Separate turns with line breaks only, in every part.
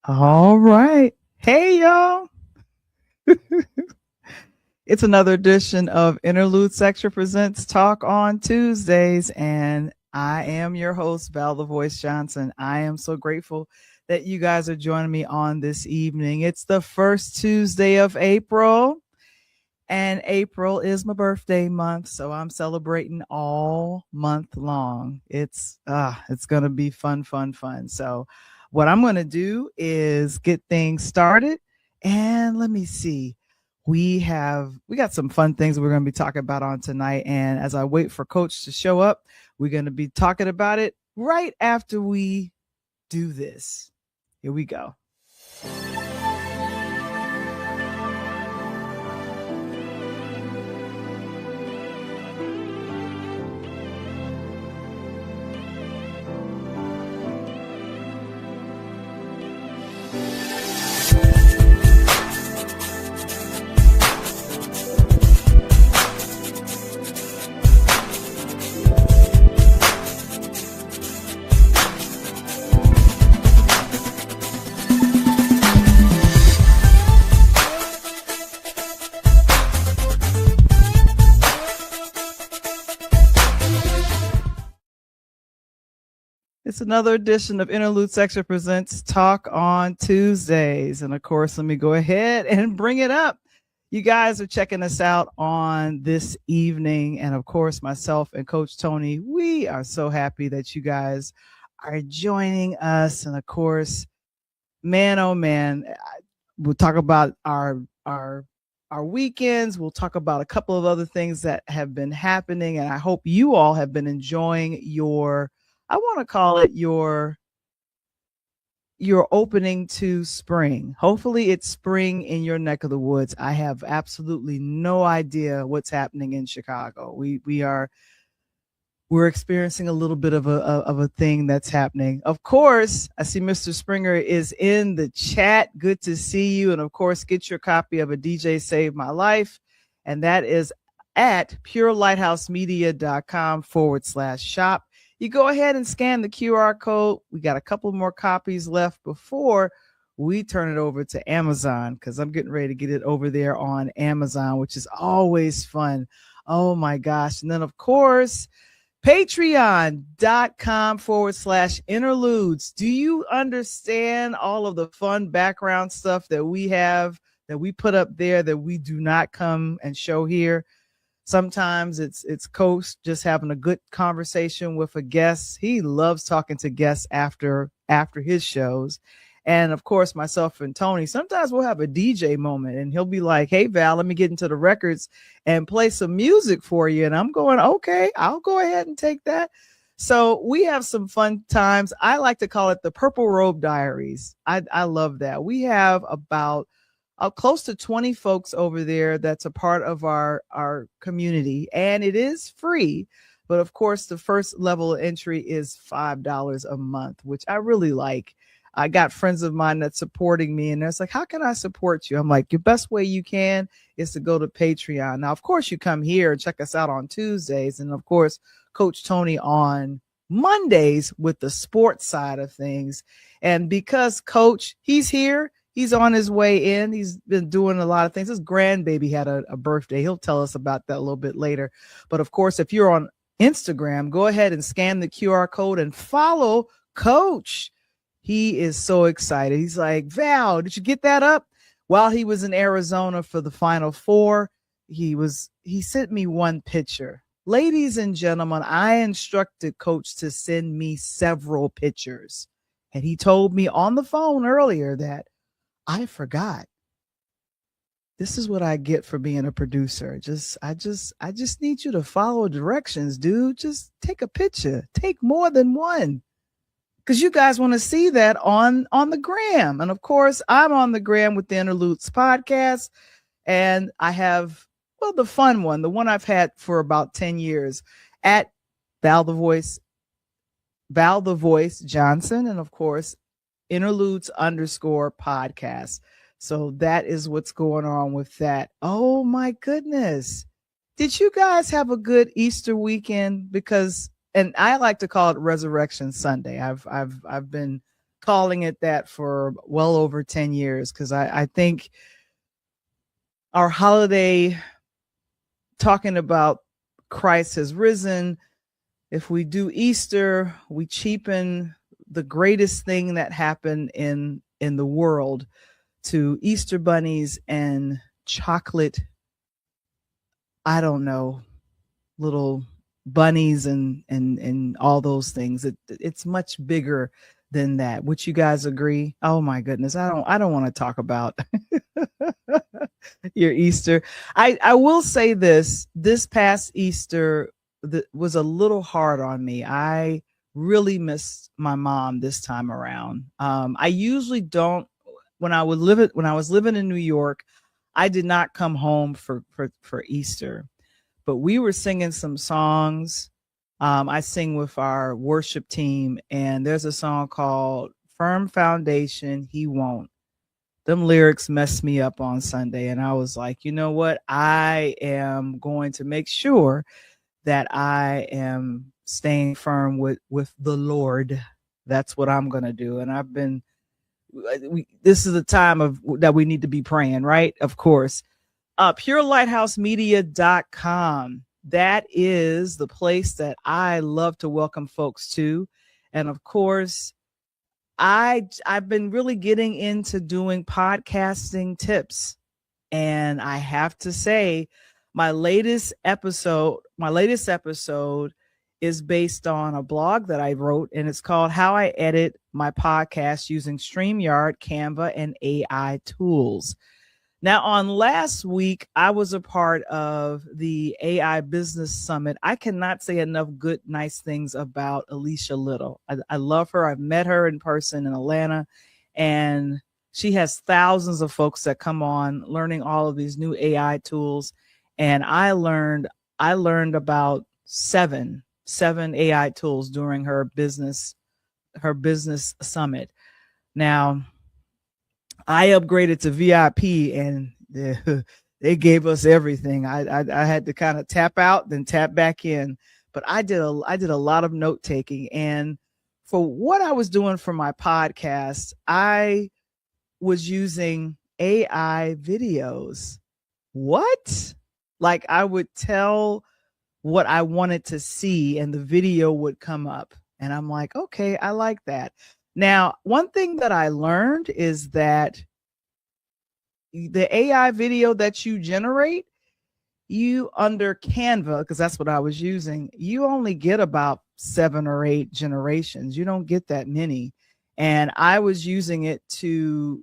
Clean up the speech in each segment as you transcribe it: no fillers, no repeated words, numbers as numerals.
All right. Hey, y'all. It's another edition of Interludes Extra Presents Talk on Tuesdays. And I am your host, Val the Voice Johnson. I am so grateful that you guys are joining me on this evening. It's the first Tuesday of April, and April is my birthday month. So I'm celebrating all month long. It's going to be fun, fun, fun. So what I'm going to do is get things started, and let me see. We got some fun things we're going to be talking about on tonight, and as I wait for Coach to show up, we're going to be talking about it right after we do this. Here we go. It's another edition of Interlude Extra Presents Talk on Tuesdays. And of course, let me go ahead and bring it up. You guys are checking us out on this evening. And of course, myself and Coach Tony, we are so happy that you guys are joining us. And of course, man, oh man, we'll talk about our weekends. We'll talk about a couple of other things that have been happening. And I hope you all have been enjoying I want to call it your opening to spring. Hopefully it's spring in your neck of the woods. I have absolutely no idea what's happening in Chicago. We're experiencing a little bit of a thing that's happening. Of course, I see Mr. Springer is in the chat. Good to see you. And of course, get your copy of A DJ Saved My Life. And that is at purelighthouse.media.com/shop. You go ahead and scan the QR code. We got a couple more copies left before we turn it over to Amazon, because I'm getting ready to get it over there on Amazon, which is always fun. Oh my gosh. And then of course, patreon.com/interludes. Do you understand all of the fun background stuff that we have, that we put up there, that we do not come and show here? Sometimes it's Coach just having a good conversation with a guest. He loves talking to guests after his shows. And of course, myself and Tony, sometimes we'll have a DJ moment and he'll be like, "Hey Val, let me get into the records and play some music for you." And I'm going, "Okay, I'll go ahead and take that." So we have some fun times. I like to call it the Purple Robe Diaries. I love that. We have about close to 20 folks over there that's a part of our community, and it is free. But of course, the first level of entry is $5 a month, which I really like. I got friends of mine that's supporting me, and they're like, "How can I support you?" I'm like, "Your best way you can is to go to Patreon." Now, of course, you come here and check us out on Tuesdays, and of course, Coach Tony on Mondays with the sports side of things. And because Coach, he's here, he's on his way in. He's been doing a lot of things. His grandbaby had a birthday. He'll tell us about that a little bit later. But of course, if you're on Instagram, go ahead and scan the QR code and follow Coach. He is so excited. He's like, "Val, did you get that up?" While he was in Arizona for the Final Four, he sent me one picture. Ladies and gentlemen, I instructed Coach to send me several pictures. And he told me on the phone earlier that I forgot. This is what I get for being a producer. I just need you to follow directions, dude. Just take a picture. Take more than one. Because you guys want to see that on the gram. And of course, I'm on the gram with the Interludes podcast. And I have, the fun one, the one I've had for about 10 years, at Val the Voice Johnson. And of course, Interludes_podcast. So that is what's going on with that. Oh my goodness. Did you guys have a good Easter weekend? Because, and I like to call it Resurrection Sunday. I've been calling it that for well over 10 years, because I think our holiday talking about Christ has risen. If we do Easter, we cheapen the greatest thing that happened in the world to Easter bunnies and chocolate, I don't know, little bunnies and all those things. It's much bigger than that. Would you guys agree? Oh my goodness. I don't want to talk about your Easter. I will say this past Easter was a little hard on me. I really missed my mom this time around. I usually don't. When I was living in New York, I did not come home for Easter, but we were singing some songs. I sing with our worship team, and there's a song called "Firm Foundation, He Won't." Them lyrics messed me up on Sunday, and I was like, you know what? I am going to make sure that I am staying firm with the Lord. That's what I'm going to do. And I've been, this is a time that we need to be praying, right? Of course. PureLighthouseMedia.com. That is the place that I love to welcome folks to. And of course, I've been really getting into doing podcasting tips. And I have to say, my latest episode is based on a blog that I wrote, and it's called How I Edit My Podcast Using StreamYard, Canva, and AI Tools. Now, on last week, I was a part of the AI Business Summit. I cannot say enough good, nice things about Alicia Little. I love her. I've met her in person in Atlanta, and she has thousands of folks that come on learning all of these new AI tools. And I learned about seven AI tools during her business summit. Now, I upgraded to VIP, and they gave us everything. I had to kind of tap out, then tap back in. But I did a lot of note taking, and for what I was doing for my podcast, I was using AI videos. What? Like, I would tell what I wanted to see, and the video would come up, and I'm like, okay, I like that. Now, one thing that I learned is that the AI video that you generate, you under Canva, because that's what I was using, you only get about 7 or 8 generations. You don't get that many. And I was using it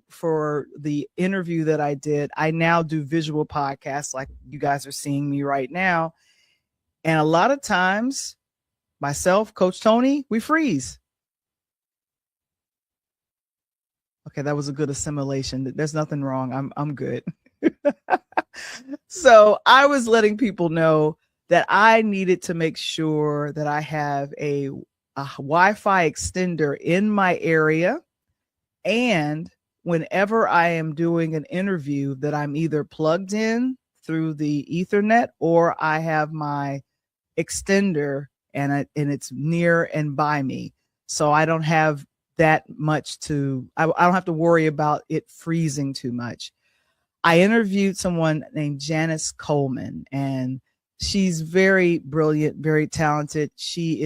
for the interview that I did. I now do visual podcasts like you guys are seeing me right now. And a lot of times, myself, Coach Tony, we freeze. Okay, that was a good assimilation. There's nothing wrong. I'm good. So I was letting people know that I needed to make sure that I have a Wi-Fi extender in my area, and whenever I am doing an interview, that I'm either plugged in through the Ethernet, or I have my extender and it's near and by me, so I don't have that much I don't have to worry about it freezing too much. I interviewed someone named Janice Coleman, and she's very brilliant, very talented. She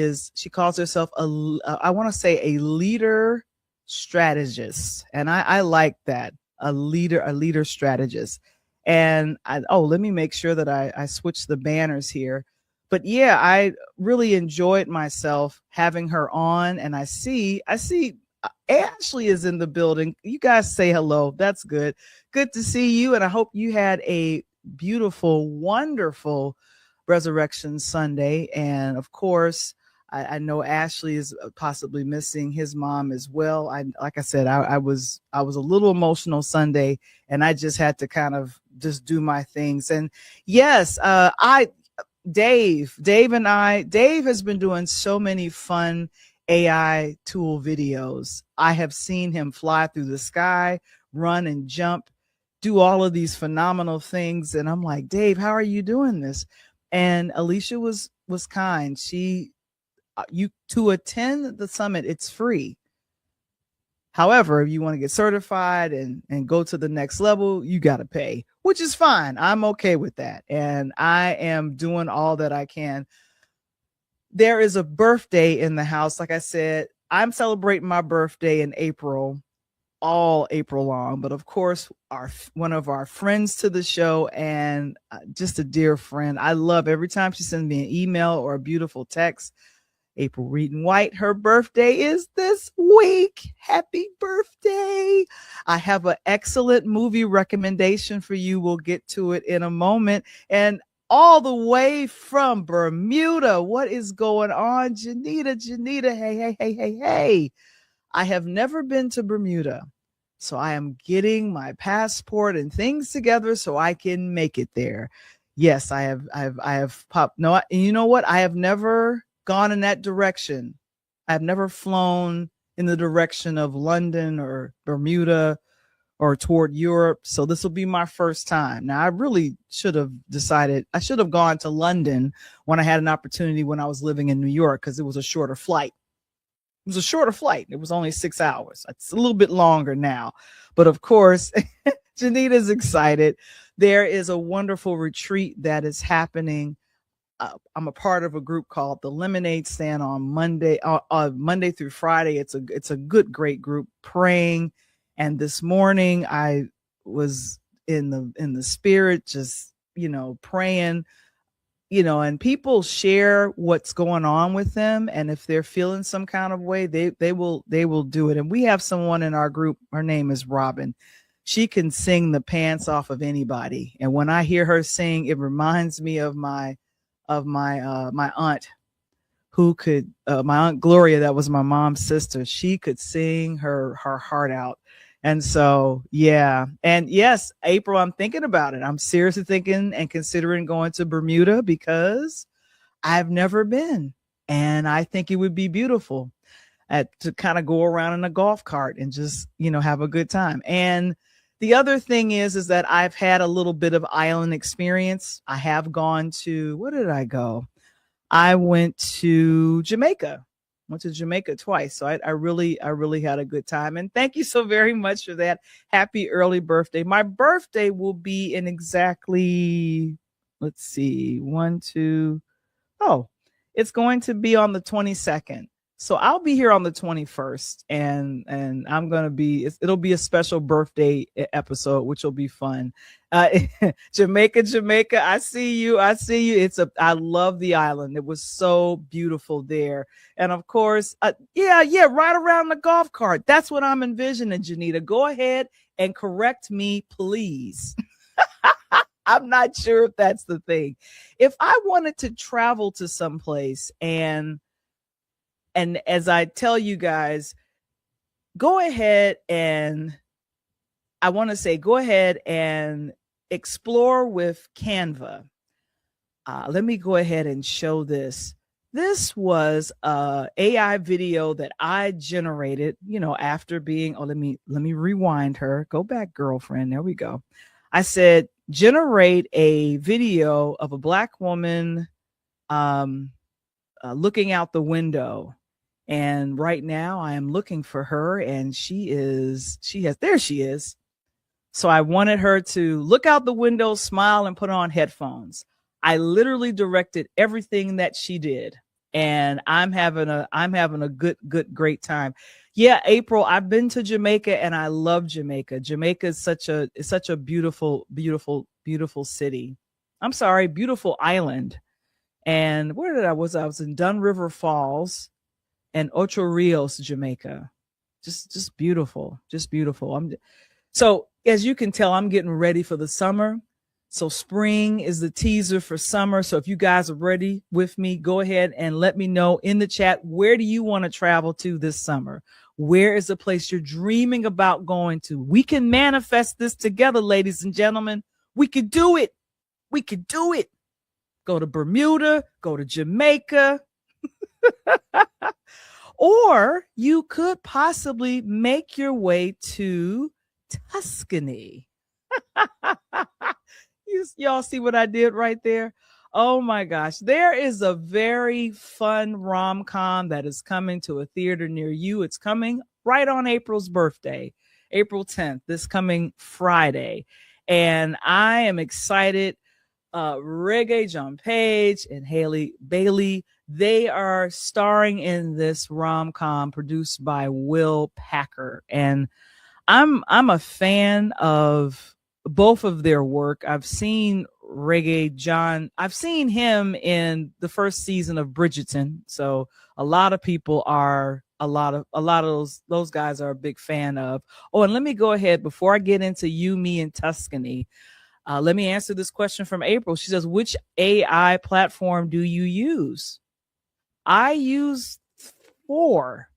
calls herself I want to say a leader strategist. And I like that. A leader strategist. And let me make sure that I switch the banners here. But yeah, I really enjoyed myself having her on, and I see Ashley is in the building. You guys say hello. That's good. Good to see you. And I hope you had a beautiful, wonderful Resurrection Sunday. And of course, I know Ashley is possibly missing his mom as well. Like I said, I was a little emotional Sunday, and I just had to kind of just do my things. And yes, Dave has been doing so many fun AI tool videos. I have seen him fly through the sky, run and jump, do all of these phenomenal things. And I'm like, Dave, how are you doing this? And Alicia was kind. To attend the summit, it's free. However, if you want to get certified and go to the next level, you got to pay, which is fine. I'm okay with that. And I am doing all that I can. There is a birthday in the house. Like I said, I'm celebrating my birthday in April, all April long. But of course, one of our friends to the show, and just a dear friend. I love every time she sends me an email or a beautiful text. April Reedon White, her birthday is this week. Happy birthday. I have an excellent movie recommendation for you. We'll get to it in a moment. And all the way from Bermuda, what is going on? Janita, hey. I have never been to Bermuda. So I am getting my passport and things together so I can make it there. Yes, I have popped. No, you know what? I have never gone in that direction. I've never flown in the direction of London or Bermuda or toward Europe. So this will be my first time. Now, I really should have decided, I should have gone to London when I had an opportunity when I was living in New York, because it was a shorter flight. It was a shorter flight. It was only 6 hours. It's a little bit longer now. But of course, Janita's excited. There is a wonderful retreat that is happening. I'm a part of a group called the Lemonade Stand on Monday through Friday. It's a great group praying. And this morning I was in the spirit, just, praying, and people share what's going on with them. And if they're feeling some kind of way, they will do it. And we have someone in our group. Her name is Robin. She can sing the pants off of anybody. And when I hear her sing, it reminds me of my aunt, who could, my Aunt Gloria, that was my mom's sister. She could sing her heart out. And so, yeah. And yes, April, I'm thinking about it. I'm seriously thinking and considering going to Bermuda, because I've never been. And I think it would be beautiful to kind of go around in a golf cart and just, have a good time. And the other thing is that I've had a little bit of island experience. I have gone to, where did I go? I went to Jamaica. Went to Jamaica twice. So I really had a good time. And thank you so very much for that. Happy early birthday. My birthday will be in exactly, let's see, it's going to be on the 22nd. So I'll be here on the 21st, and I'm going to be, it'll be a special birthday episode, which will be fun. Jamaica. I see you. I love the island. It was so beautiful there. And of course, right around the golf cart. That's what I'm envisioning, Janita. Go ahead and correct me, please. I'm not sure if that's the thing. If I wanted to travel to someplace, and as I tell you guys, go ahead and explore with Canva. Let me go ahead and show this. This was a AI video that I generated, after being, let me rewind her. Go back, girlfriend. There we go. I said, generate a video of a Black woman looking out the window. And right now I am looking for her, and there she is. So I wanted her to look out the window, smile, and put on headphones. I literally directed everything that she did, and I'm having a great time. Yeah, April, I've been to Jamaica and I love Jamaica. Jamaica is such a beautiful, beautiful, beautiful city. I'm sorry, beautiful island. And where was I was in Dun River Falls and Ocho Rios, Jamaica. Just beautiful, just beautiful. So as you can tell, I'm getting ready for the summer. So spring is the teaser for summer. So if you guys are ready with me, go ahead and let me know in the chat, where do you want to travel to this summer? Where is the place you're dreaming about going to? We can manifest this together, ladies and gentlemen. We could do it. We could do it. Go to Bermuda, go to Jamaica. Or you could possibly make your way to Tuscany. Y'all see what I did right there? Oh my gosh. There is a very fun rom-com that is coming to a theater near you. It's coming right on April's birthday, April 10th, this coming Friday. And I am excited. Reggae John Page and Haley Bailey, they are starring in this rom-com produced by Will Packer. And I'm a fan of both of their work. I've seen Reggae John. I've seen him in the first season of Bridgerton. So a lot of people are a lot of those guys are a big fan of. Oh, and let me go ahead before I get into You, Me, and Tuscany. Let me answer this question from April. She says, which AI platform do you use? I use 4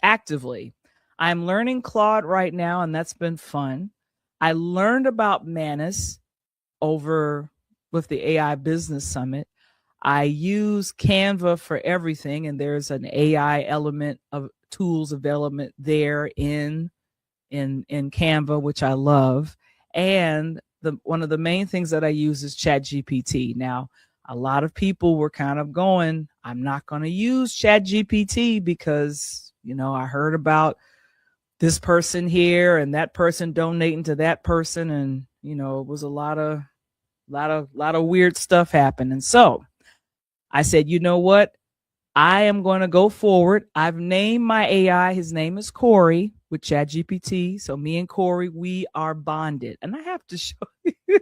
actively. I'm learning Claude right now, and that's been fun. I learned about Manus over with the AI Business Summit. I use Canva for everything, and there's an AI element of tools development there in Canva, which I love. And one of the main things that I use is ChatGPT. Now, a lot of people were kind of going, I'm not going to use ChatGPT because, I heard about this person here and that person donating to that person. And, it was a lot of weird stuff happening. So I said, you know what? I am going to go forward. I've named my AI. His name is Corey with ChatGPT. So me and Corey, we are bonded. And I have to show you,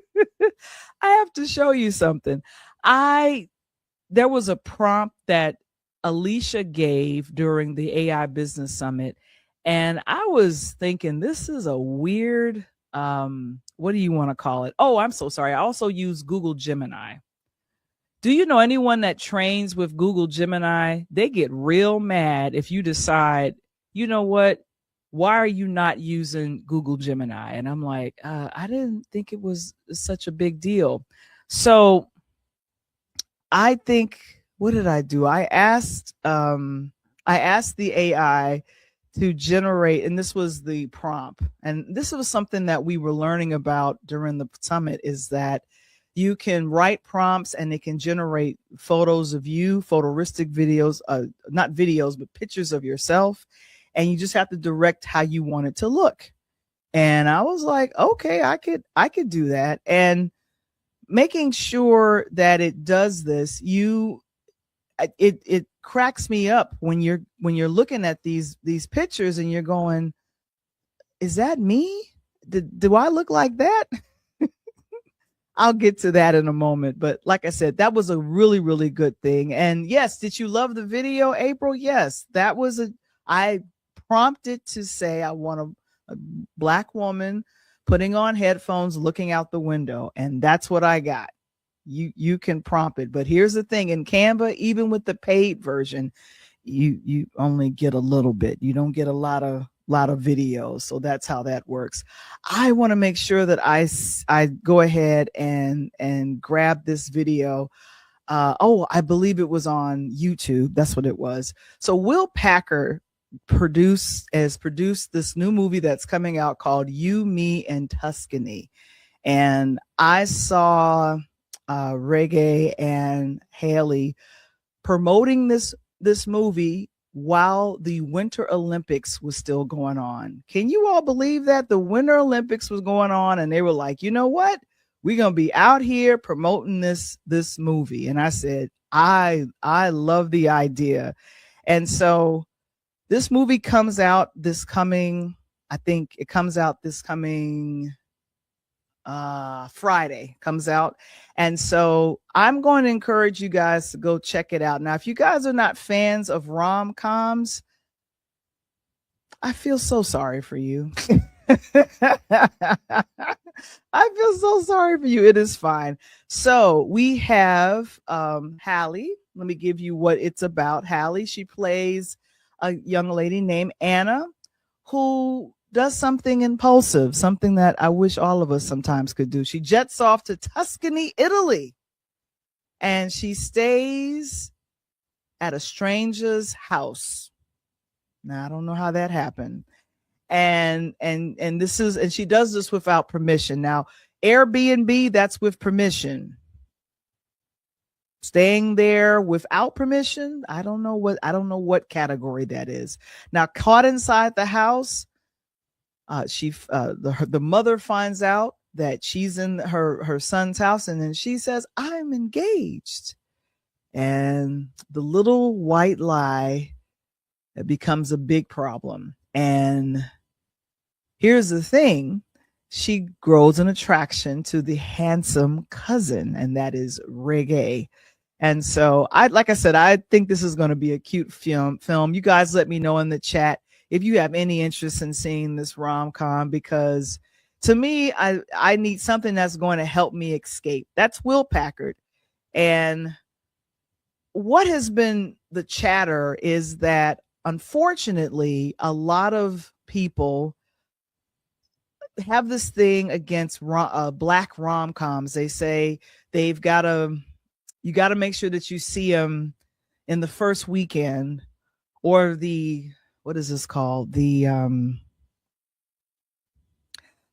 I have to show you something. There was a prompt that Alicia gave during the AI Business Summit. And I was thinking, this is a weird, what do you want to call it? Oh, I'm so sorry. I also use Google Gemini. Do you know anyone that trains with Google Gemini? They get real mad if you decide, you know what? Why are you not using Google Gemini? And I'm like, I didn't think it was such a big deal. So I think, what did I do? I asked the AI to generate, and this was the prompt. And this was something that we were learning about during the summit, is that you can write prompts and it can generate photos of you, photorealistic videos, not videos, but pictures of yourself. And you just have to direct how you want it to look. And I was like, okay, I could do that. And making sure that it does this, it cracks me up when you're looking at these pictures and you're going, is that me? Do I look like that? I'll get to that in a moment. But like I said, that was a really, really good thing. And yes, did you love the video, April? Yes, I prompted to say, I want a Black woman putting on headphones, looking out the window. And that's what I got. You can prompt it. But here's the thing, in Canva, even with the paid version, you only get a little bit. You don't get a lot of videos. So that's how that works. I want to make sure that I go ahead and grab this video. I believe it was on YouTube. That's what it was. So Will Packer has produced this new movie that's coming out called You, Me, and Tuscany. And I saw Reggae and Haley promoting this movie while the Winter Olympics was still going on. Can you all believe that? The Winter Olympics was going on and they were like, you know what? We're going to be out here promoting this movie. And I said, I love the idea. And so this movie comes out this coming Friday comes out. And so I'm going to encourage you guys to go check it out. Now, if you guys are not fans of rom-coms, I feel so sorry for you. I feel so sorry for you. It is fine. So we have Hallie. Let me give you what it's about. Hallie, she plays a young lady named Anna who does something impulsive, something that I wish all of us sometimes could do. She jets off to Tuscany, Italy, and she stays at a stranger's house. Now, I don't know how that happened. And she does this without permission. Now, Airbnb, that's with permission. staying there without permission. I don't know what category that is. Now, caught inside the house, the mother finds out that she's in her son's house, and then she says, "I'm engaged." And the little white lie, it becomes a big problem. And here's the thing, she grows an attraction to the handsome cousin, and that is Reggae. And so like I said, I think this is going to be a cute film. You guys let me know in the chat if you have any interest in seeing this rom-com, because to me, I need something that's going to help me escape. That's Will Packard. And what has been the chatter is that, unfortunately, a lot of people have this thing against black rom-coms. They say you got to make sure that you see them in the first weekend, or what is this called? The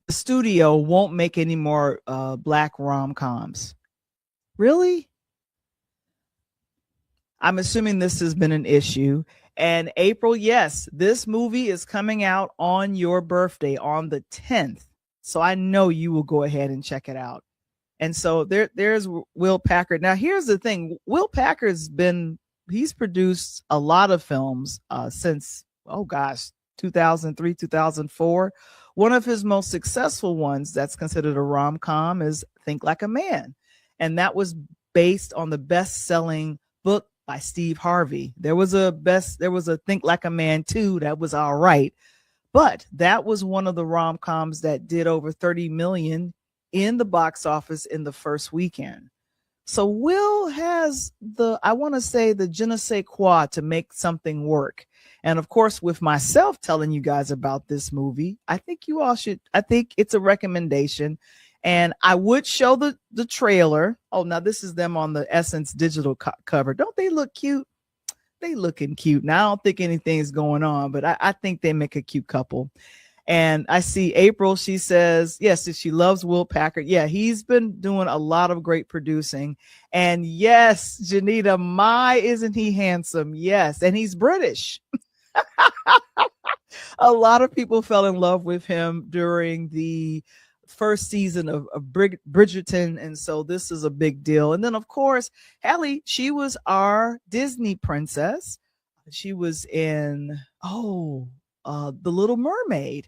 studio won't make any more black rom-coms. Really? I'm assuming this has been an issue. And April, yes, this movie is coming out on your birthday on the 10th. So I know you will go ahead and check it out. And so there's Will Packard. Now, here's the thing. Will Packard's he's produced a lot of films since, 2003, 2004. One of his most successful ones that's considered a rom-com is Think Like a Man. And that was based on the best-selling book by Steve Harvey. There was a Think Like a Man 2 that was all right, but that was one of the rom-coms that did over 30 million in the box office in the first weekend. So Will has the je ne sais quoi to make something work. And of course, with myself telling you guys about this movie, I think you all should. I think it's a recommendation. And I would show the trailer. Oh, now this is them on the Essence digital cover. Don't they look cute? They looking cute. Now, I don't think anything's going on, but I think they make a cute couple. And I see April, she says, yes, she loves Will Packard. Yeah, he's been doing a lot of great producing. And yes, Janita, isn't he handsome? Yes, and he's British. A lot of people fell in love with him during the first season of Bridgerton, and so this is a big deal. And then, of course, Halle, she was our Disney princess. She was in The Little Mermaid,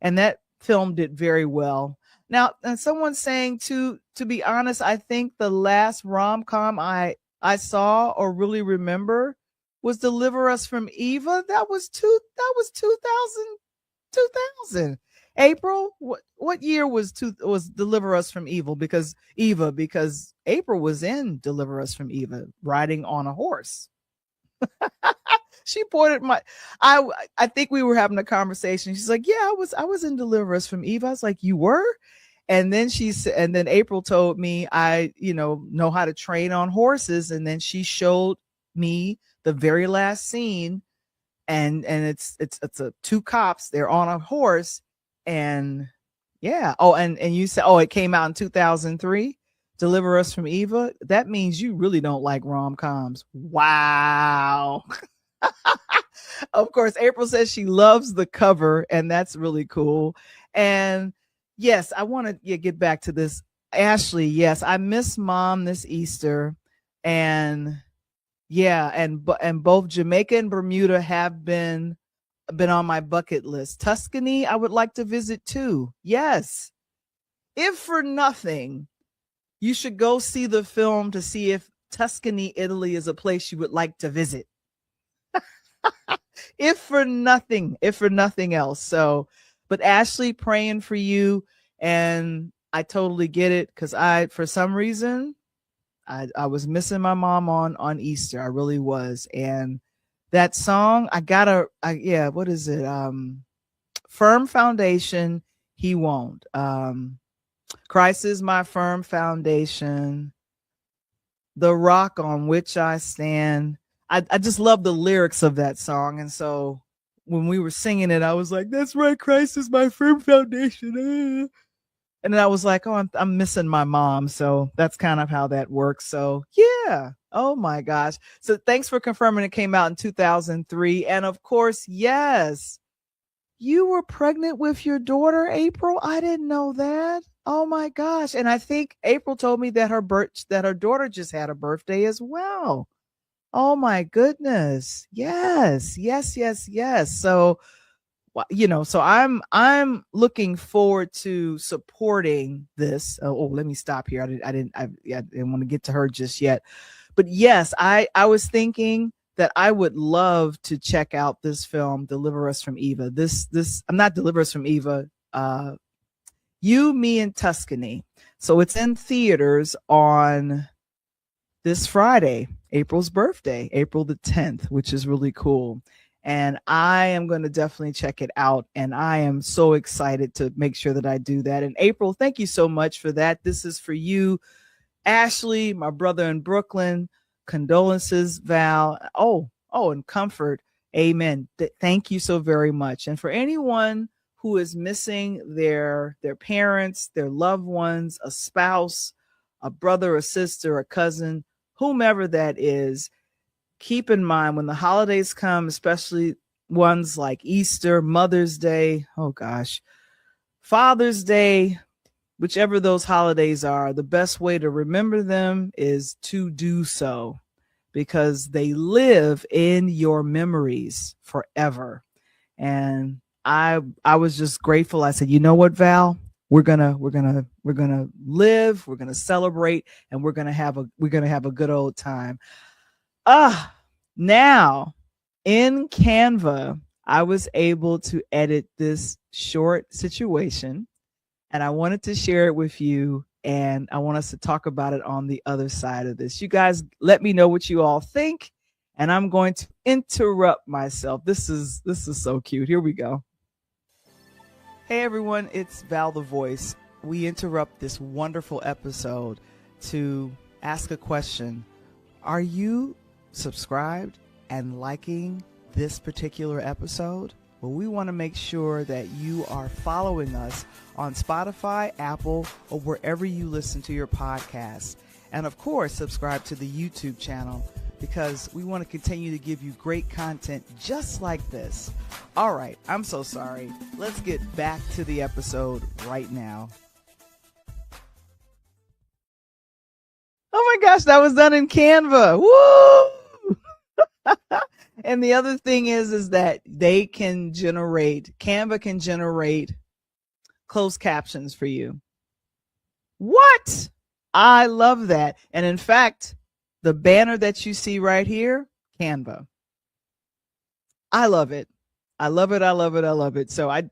and that film did very well. Now, and someone's saying to be honest, I think the last rom-com I saw or really remember was Deliver Us from Eva. That was 2000. April, what year was Deliver Us from Evil? Because April was in Deliver Us from Eva, riding on a horse. She pointed I think we were having a conversation. She's like, yeah, I was in Deliver Us from Eva. I was like, you were? And then then April told me I know how to train on horses. And then she showed me the very last scene, and it's two cops. They're on a horse. And yeah. Oh, and you said, it came out in 2003, Deliver Us from Eva. That means you really don't like rom-coms. Wow. Of course, April says she loves the cover, and that's really cool. And yes, I want to get back to this. Ashley, yes, I miss Mom this Easter. And yeah, and both Jamaica and Bermuda have been on my bucket list. Tuscany, I would like to visit too. Yes. If for nothing, you should go see the film to see if Tuscany, Italy is a place you would like to visit. if for nothing else. So, but Ashley, praying for you. And I totally get it, because for some reason, I was missing my mom on Easter. I really was. And that song, what is it? Firm Foundation, He Won't. Christ is my firm foundation, the rock on which I stand. I just love the lyrics of that song. And so when we were singing it, I was like, that's right, Christ is my firm foundation. And then I was like, I'm missing my mom. So that's kind of how that works. So yeah. Oh my gosh. So thanks for confirming it came out in 2003. And of course, yes, you were pregnant with your daughter, April. I didn't know that. Oh my gosh. And I think April told me that her daughter just had a birthday as well. Oh my goodness. Yes. Yes, yes, yes. So so I'm looking forward to supporting this. Let me stop here. I didn't want to get to her just yet. But yes, I was thinking that I would love to check out this film, Deliver Us from Eva. I'm not Deliver Us from Eva. You, Me, and Tuscany. So it's in theaters on this Friday, April's birthday, April the 10th, which is really cool. And I am going to definitely check it out. And I am so excited to make sure that I do that. And April, thank you so much for that. This is for you, Ashley, my brother in Brooklyn. Condolences, Val. And comfort. Amen. Thank you so very much. And for anyone who is missing their parents, their loved ones, a spouse, a brother, a sister, a cousin, whomever that is, keep in mind when the holidays come, especially ones like Easter, Mother's Day, oh gosh, Father's Day, whichever those holidays are, the best way to remember them is to do so, because they live in your memories forever. And I was just grateful. I said, you know what, Val? We're gonna live, we're gonna celebrate, and we're gonna have a good old time. Now in Canva, I was able to edit this short situation, and I wanted to share it with you, and I want us to talk about it on the other side of this. You guys let me know what you all think, and I'm going to interrupt myself. This is so cute. Here we go. Hey everyone, it's Val the Voice. We interrupt this wonderful episode to ask a question. Are you subscribed and liking this particular episode? Well, we want to make sure that you are following us on Spotify, Apple, or wherever you listen to your podcasts. And of course, subscribe to the YouTube channel, because we want to continue to give you great content just like this. All right, I'm so sorry. Let's get back to the episode right now. Oh my gosh, that was done in Canva. Woo! And the other thing is that Canva can generate closed captions for you. What? I love that. And in fact, the banner that you see right here, Canva. I love it. I love it. I love it. I love it. So I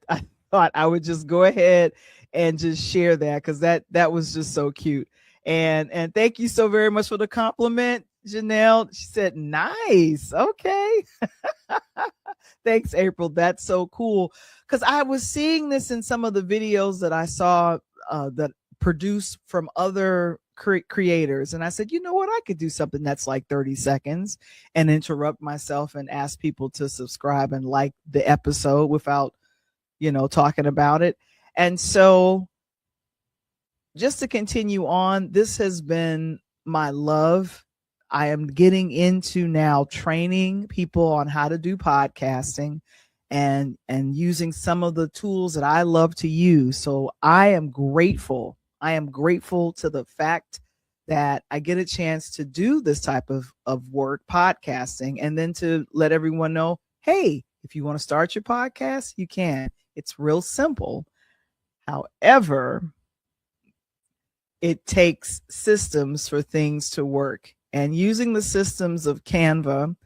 thought I would just go ahead and just share that, because that was just so cute. And thank you so very much for the compliment, Janelle. She said, nice. Okay. Thanks, April. That's so cool. Because I was seeing this in some of the videos that I saw that produced from other creators. And I said, you know what? I could do something that's like 30 seconds and interrupt myself and ask people to subscribe and like the episode without, talking about it. And so just to continue on, this has been my love. I am getting into now training people on how to do podcasting and using some of the tools that I love to use. So I am grateful. I am grateful to the fact that I get a chance to do this type of work, podcasting, and then to let everyone know, hey, if you want to start your podcast, you can. It's real simple. However, it takes systems for things to work. And using the systems of Canva,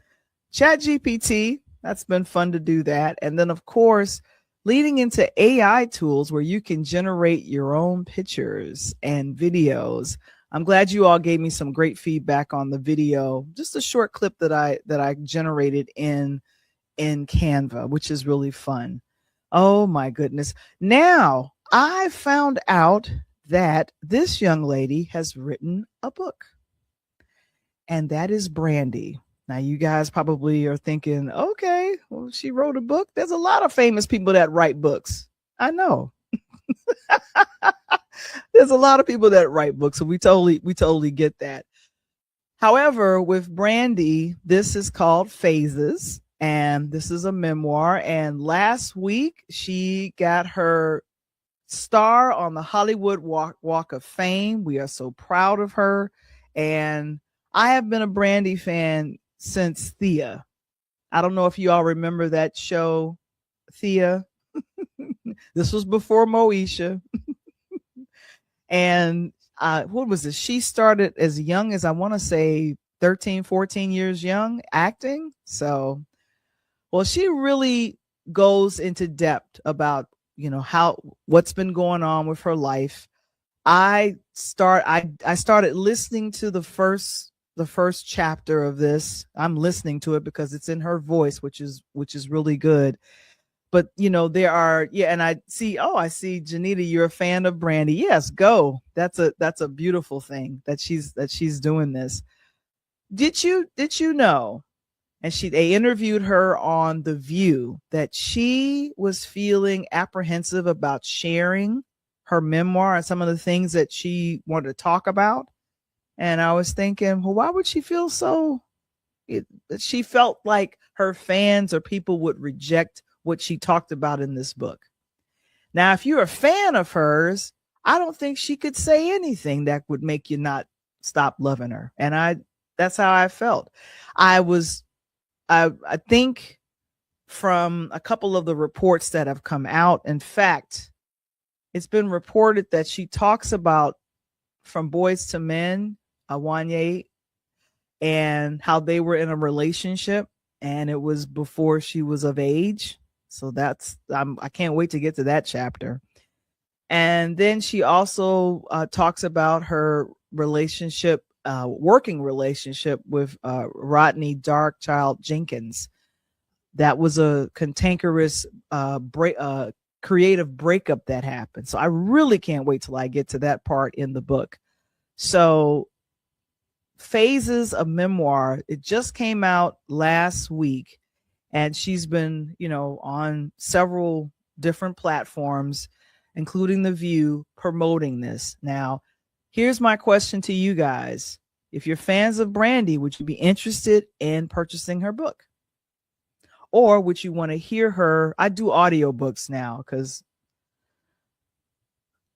ChatGPT, that's been fun to do that. And then, of course, leading into AI tools where you can generate your own pictures and videos. I'm glad you all gave me some great feedback on the video, just a short clip that I generated in Canva, which is really fun. Oh my goodness. Now, I found out that this young lady has written a book, and that is Brandy. Now, you guys probably are thinking, okay, well, she wrote a book. There's a lot of famous people that write books. I know. There's a lot of people that write books, so we totally get that. However, with Brandy, this is called Phases, and this is a memoir. And last week, she got her star on the Hollywood Walk of Fame. We are so proud of her. And I have been a Brandy fan since Thea. I don't know if you all remember that show, Thea. This was before Moesha. And what was it? She started as young as, I want to say, 13, 14 years young acting. So, well, she really goes into depth about, what's been going on with her life. I started listening to the first chapter of this. I'm listening to it because it's in her voice, which is really good. But there are, and I see Janita, you're a fan of Brandy. Yes, go. That's a beautiful thing that she's doing this. Did you know? And they interviewed her on The View that she was feeling apprehensive about sharing her memoir and some of the things that she wanted to talk about. And I was thinking, well, why would she feel so? She felt like her fans or people would reject what she talked about in this book. Now, if you're a fan of hers, I don't think she could say anything that would make you not stop loving her. And that's how I felt. I think from a couple of the reports that have come out, in fact, it's been reported that she talks about From Boys to Men, Wanye, and how they were in a relationship, and it was before she was of age. So I can't wait to get to that chapter. And then she also talks about her relationship, working relationship with Rodney Darkchild Jenkins. That was a cantankerous creative breakup that happened. So I really can't wait till I get to that part in the book. So Phases, a memoir, it just came out last week. And she's been, on several different platforms, including The View, promoting this. Now, here's my question to you guys. If you're fans of Brandy, would you be interested in purchasing her book? Or would you want to hear her? I do audiobooks now because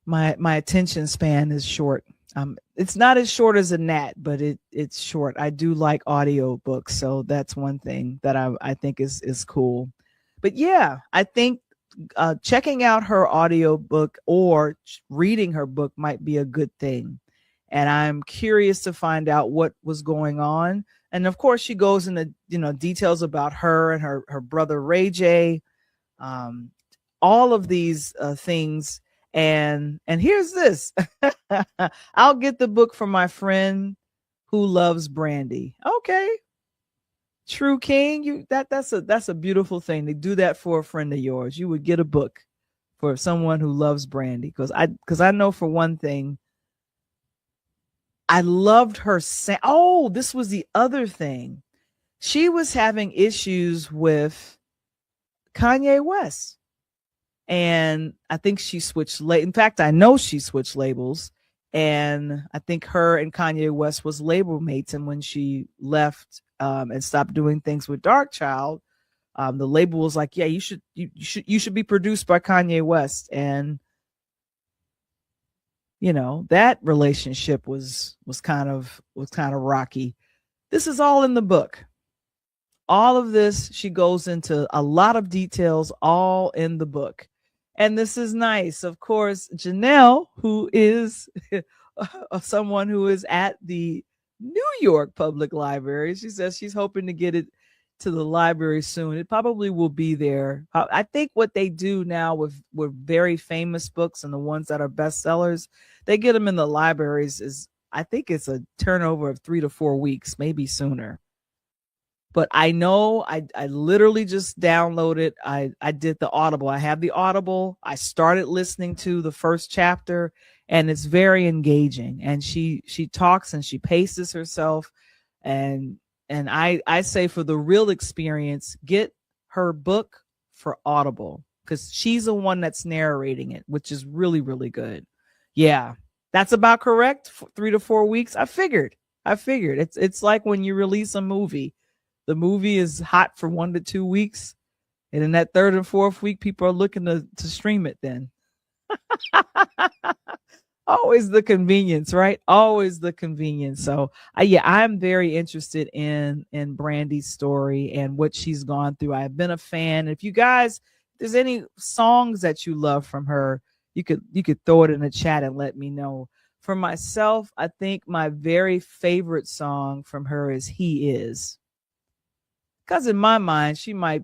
my attention span is short. It's not as short as a gnat, but it's short. I do like audiobooks, so that's one thing that I think is cool. But yeah, I think checking out her audiobook or reading her book might be a good thing. And I'm curious to find out what was going on. And of course, she goes into details about her and her brother Ray J, all of these things. And here's this. I'll get the book from my friend who loves Brandy. Okay. True King, that's a beautiful thing. To do that for a friend of yours. You would get a book for someone who loves Brandy. Because I know, for one thing, I loved her this was the other thing. She was having issues with Kanye West. And I think she switched. In fact, I know she switched labels. And I think her and Kanye West was label mates. And when she left and stopped doing things with Darkchild, the label was like, "Yeah, you should be produced by Kanye West." And that relationship was kind of rocky. This is all in the book. All of this, she goes into a lot of details, all in the book. And this is nice. Of course, Janelle, who is someone who is at the New York Public Library, she says she's hoping to get it to the library soon. It probably will be there. I think what they do now with very famous books and the ones that are bestsellers, they get them in the libraries. I think it's a turnover of 3 to 4 weeks, maybe sooner. But I know I literally just downloaded. I did the Audible. I have the Audible. I started listening to the first chapter, and it's very engaging. And she talks and she paces herself. And I say, for the real experience, get her book for Audible, because she's the one that's narrating it, which is really, really good. Yeah, that's about correct. 3 to 4 weeks. I figured. I figured it's like when you release a movie, the movie is hot for 1 to 2 weeks, and in that third and fourth week, people are looking to stream it. Then always the convenience, right? Always the convenience. So yeah, I'm very interested in Brandy's story and what she's gone through. I've been a fan. If you guys, if there's any songs that you love from her, you could throw it in the chat and let me know. For myself, I think my very favorite song from her is He Is. Because in my mind, she might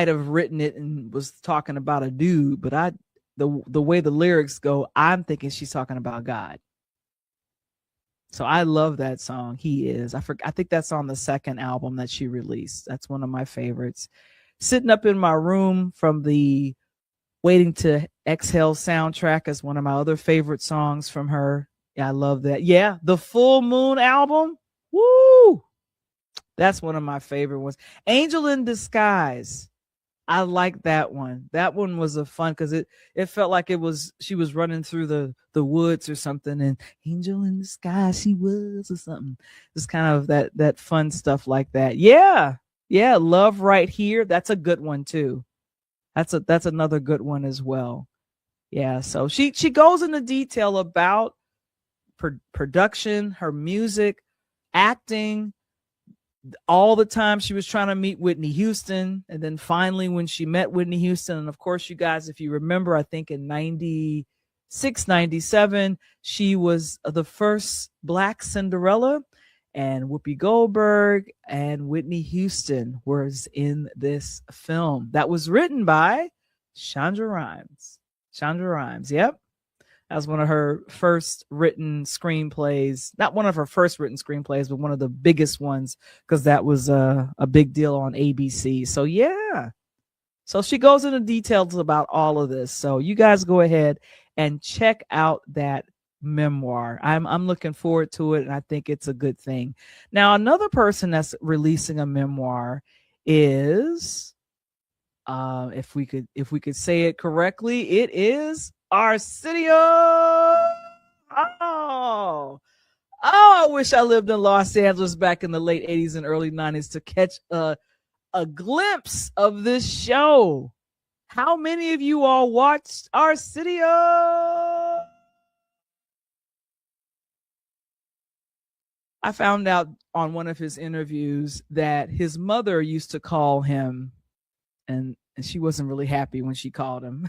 have written it and was talking about a dude, but the way the lyrics go, I'm thinking she's talking about God. So I love that song. He Is. I think that's on the second album that she released. That's one of my favorites. Sitting Up in My Room from the Waiting to Exhale soundtrack is one of my other favorite songs from her. Yeah, I love that. Yeah, the Full Moon album. Woo! That's one of my favorite ones. Angel in Disguise. I like that one. That one was a fun because it felt like she was running through the woods or something, and Angel in the Sky she was or something. Just kind of that fun stuff like that. Yeah. Yeah, Love Right Here. That's a good one too. That's another good one as well. Yeah, so she goes into detail about production, her music, acting, all the time she was trying to meet Whitney Houston. And then finally, when she met Whitney Houston, and of course, you guys, if you remember, I think in 96, 97, she was the first Black Cinderella. And Whoopi Goldberg and Whitney Houston was in this film that was written by Shonda Rhimes. Shonda Rhimes, yep. As one of her first written screenplays, not one of her first written screenplays, but one of the biggest ones, because that was a big deal on ABC. So yeah, so she goes into details about all of this. So you guys go ahead and check out that memoir. I'm looking forward to it, and I think it's a good thing. Now, another person that's releasing a memoir is, if we could say it correctly, it is Arsenio. Oh, I wish I lived in Los Angeles back in the late 80s and early 90s to catch a glimpse of this show. How many of you all watched Arsenio? I found out on one of his interviews that his mother used to call him, and she wasn't really happy when she called him.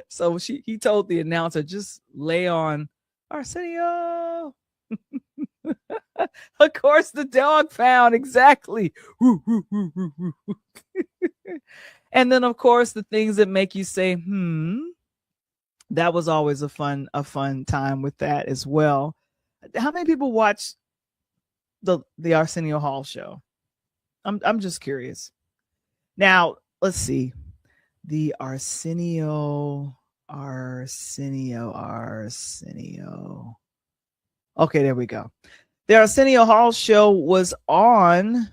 So he told the announcer, just lay on Arsenio. Of course, the dog found exactly. And then, of course, the things that make you say, that was always a fun time with that as well. How many people watch the Arsenio Hall show? I'm just curious. Now, let's see. The Arsenio. Okay, there we go. The Arsenio Hall show was on,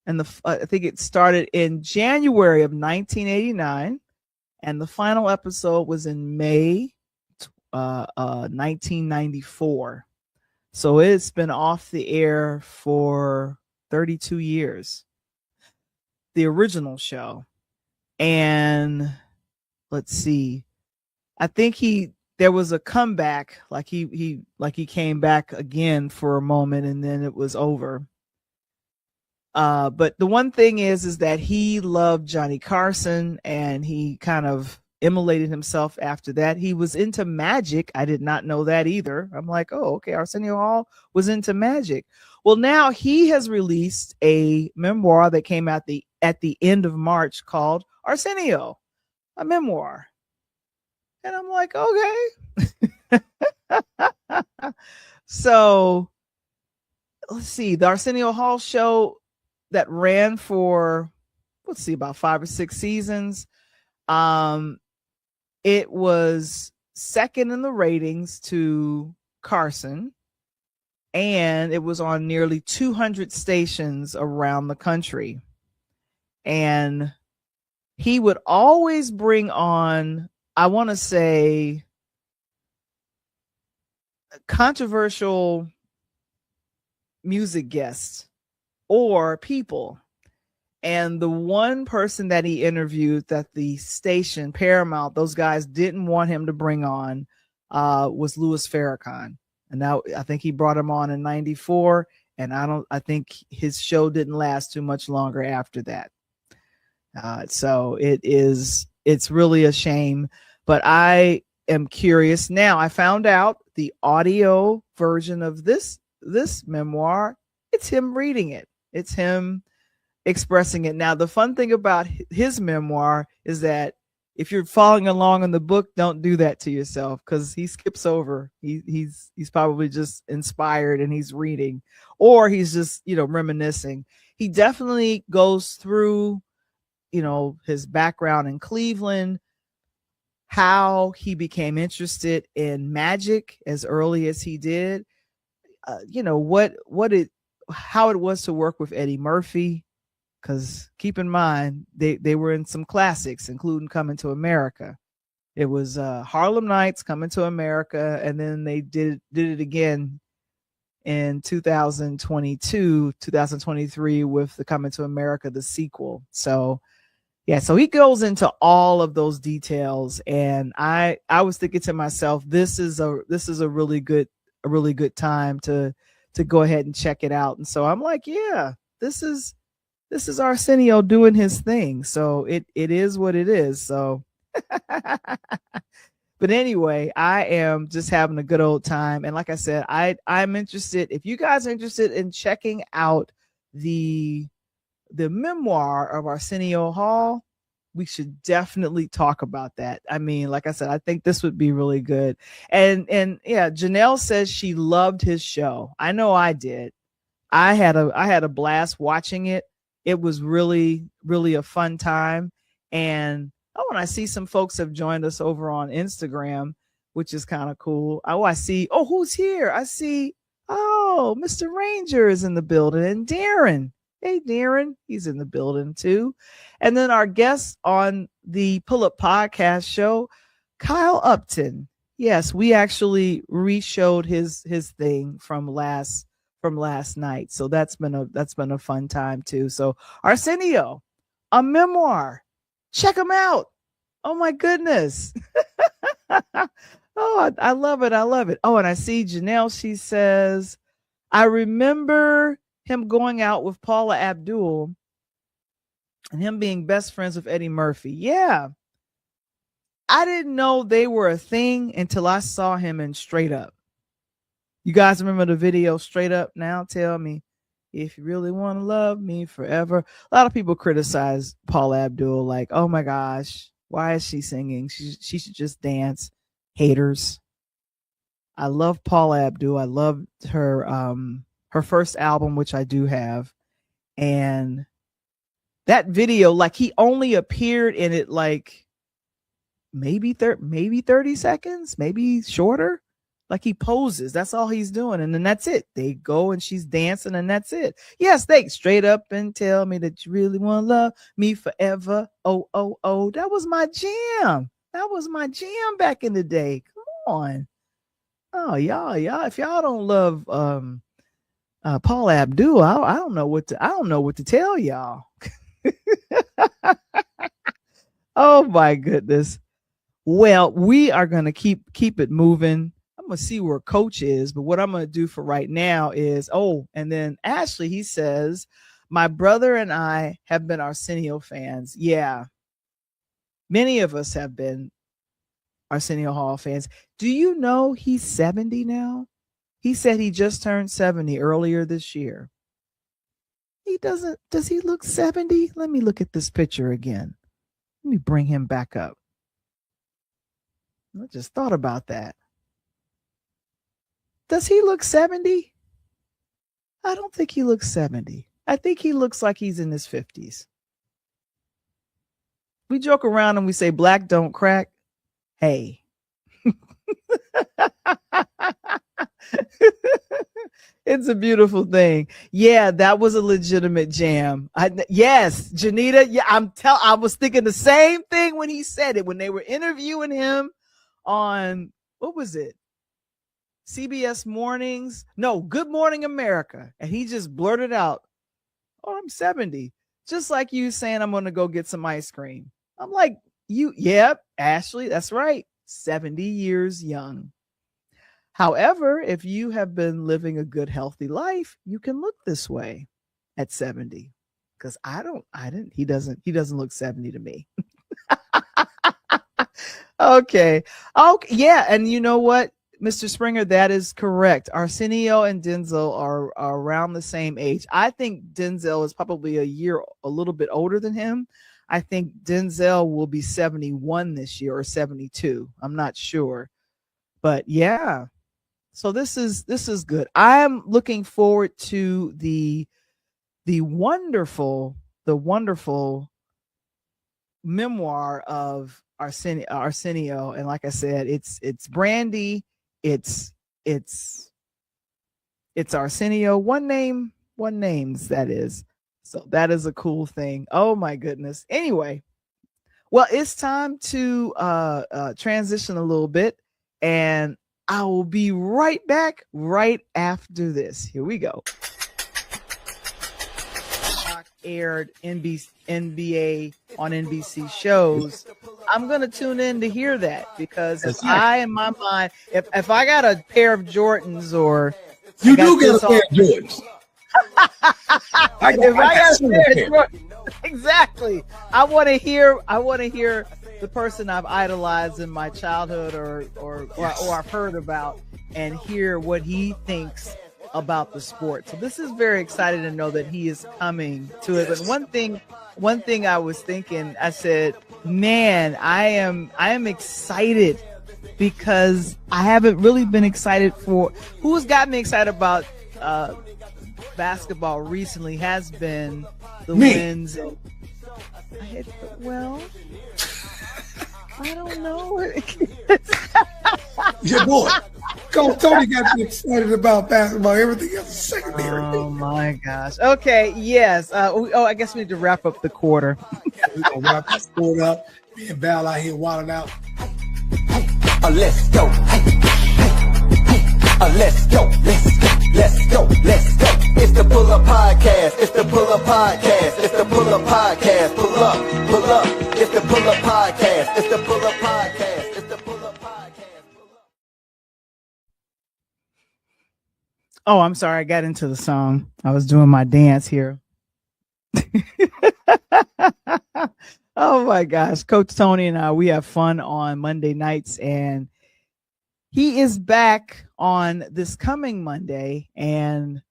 and I think it started in January of 1989, and the final episode was in May 1994. So it's been off the air for 32 years. The original show. And let's see. I think there was a comeback, like he came back again for a moment and then it was over. But the one thing is that he loved Johnny Carson and he kind of immolated himself after that. He was into magic. I did not know that either. I'm like, oh, okay. Arsenio Hall was into magic. Well, now he has released a memoir that came out at the end of March called Arsenio, a memoir. And I'm like, okay. So let's see. The Arsenio Hall show that ran for, let's see, about 5 or 6 seasons. It was second in the ratings to Carson, and it was on nearly 200 stations around the country. And he would always bring on, I want to say, controversial music guests or people. And the one person that he interviewed that the station, Paramount, those guys didn't want him to bring on was Louis Farrakhan. And now I think he brought him on in 94. And I think his show didn't last too much longer after that. So it's really a shame. But I am curious now. I found out the audio version of this memoir, it's him reading it. It's him expressing it. Now, the fun thing about his memoir is that if you're following along in the book, don't do that to yourself, because he skips over. He's probably just inspired and he's reading, or he's just, reminiscing. He definitely goes through, his background in Cleveland, how he became interested in magic as early as he did, how it was to work with Eddie Murphy. Because keep in mind, they were in some classics, including Coming to America. It was Harlem Nights, Coming to America, and then they did it again in 2023 with the Coming to America, the sequel. So, yeah, so he goes into all of those details, and I was thinking to myself, this is a really good time to go ahead and check it out. And so I'm like, yeah, this is Arsenio doing his thing. So it is what it is. So, but anyway, I am just having a good old time. And like I said, I'm interested. If you guys are interested in checking out the memoir of Arsenio Hall, we should definitely talk about that. I mean, like I said, I think this would be really good. And yeah, Janelle says she loved his show. I know I did. I had a blast watching it. It was really, really a fun time. And and I see some folks have joined us over on Instagram, which is kind of cool. I see, who's here? I see, Mr. Ranger is in the building, and Darren. Hey, Darren, he's in the building too. And then our guest on the Pull Up Podcast show, Kyle Upton. Yes, we actually re-showed his thing from last night. So that's been a fun time too. So Arsenio, a memoir. Check him out. Oh my goodness. I love it. I love it. Oh, and I see Janelle, she says, I remember him going out with Paula Abdul and him being best friends with Eddie Murphy. Yeah. I didn't know they were a thing until I saw him in Straight Up. You guys remember the video Straight Up? Now tell me if you really want to love me forever. A lot of people criticize Paula Abdul, like, oh my gosh, why is she singing? She should just dance. Haters. I love Paula Abdul. I loved her first album, which I do have. And that video, like, he only appeared in it like maybe 30 seconds, maybe shorter. Like, he poses, that's all he's doing, and then that's it. They go and she's dancing, and that's it. Yes, they Straight Up and Tell Me That You Really Want to Love Me Forever. Oh, oh, oh, that was my jam. That was my jam back in the day. Come on. Oh, y'all, if y'all don't love Paula Abdul, I don't know what to tell y'all. Oh my goodness. Well, we are going to keep it moving. I'm going to see where Coach is, but what I'm going to do for right now is, and then Ashley, he says, my brother and I have been Arsenio fans. Yeah. Many of us have been Arsenio Hall fans. Do you know he's 70 now? He said he just turned 70 earlier this year. Does he look 70? Let me look at this picture again. Let me bring him back up. I just thought about that. Does he look 70? I don't think he looks 70. I think he looks like he's in his 50s. We joke around and we say black don't crack. Hey. It's a beautiful thing. Yeah, that was a legitimate jam. Yes, Janita. Yeah, I was thinking the same thing when he said it, when they were interviewing him on, what was it? CBS Mornings. No, Good Morning America. And he just blurted out, "Oh, I'm 70." Just like you saying, "I'm going to go get some ice cream." I'm like, yep, Ashley, that's right. 70 years young. However, if you have been living a good, healthy life, you can look this way at 70. Because he doesn't look 70 to me. Okay. Yeah. And you know what, Mr. Springer, that is correct. Arsenio and Denzel are around the same age. I think Denzel is probably a little bit older than him. I think Denzel will be 71 this year or 72. I'm not sure. But yeah. So this is good. I'm looking forward to the wonderful memoir of Arsenio. And like I said, it's Brandy, it's Arsenio. One names, that is. So that is a cool thing. Oh my goodness. Anyway, well, it's time to transition a little bit, and I will be right back right after this. Here we go. Aired NBA on NBC shows. I'm going to tune in to hear that, because if I, in my mind, if I got a pair of Jordans, or
you do get a pair of Jordans.
Exactly. I want to hear the person I've idolized in my childhood or I've heard about, and hear what he thinks about the sport. So this is very exciting to know that he is coming to it. But one thing I was thinking, I said, man, I am excited, because I haven't really been excited for who's got me excited about basketball recently has been the wins. And I don't know.
Your boy. Tony got me excited about basketball. Everything else is secondary.
Oh my gosh. Okay. Yes. I guess we need to wrap up the quarter.
Yeah, we're gonna wrap this quarter up. Me and Val out here wilding out.
Let's go. Let's go. Let's go. It's the Pull Up Podcast. It's the Pull Up Podcast. It's the Pull Up Podcast. Pull up. It's the Pull Up Podcast. It's the Pull Up Podcast. It's the Pull Up Podcast.
Oh, I'm sorry. I got into the song. I was doing my dance here. Oh my gosh. Coach Tony and I, we have fun on Monday nights, and he is back on this coming Monday, and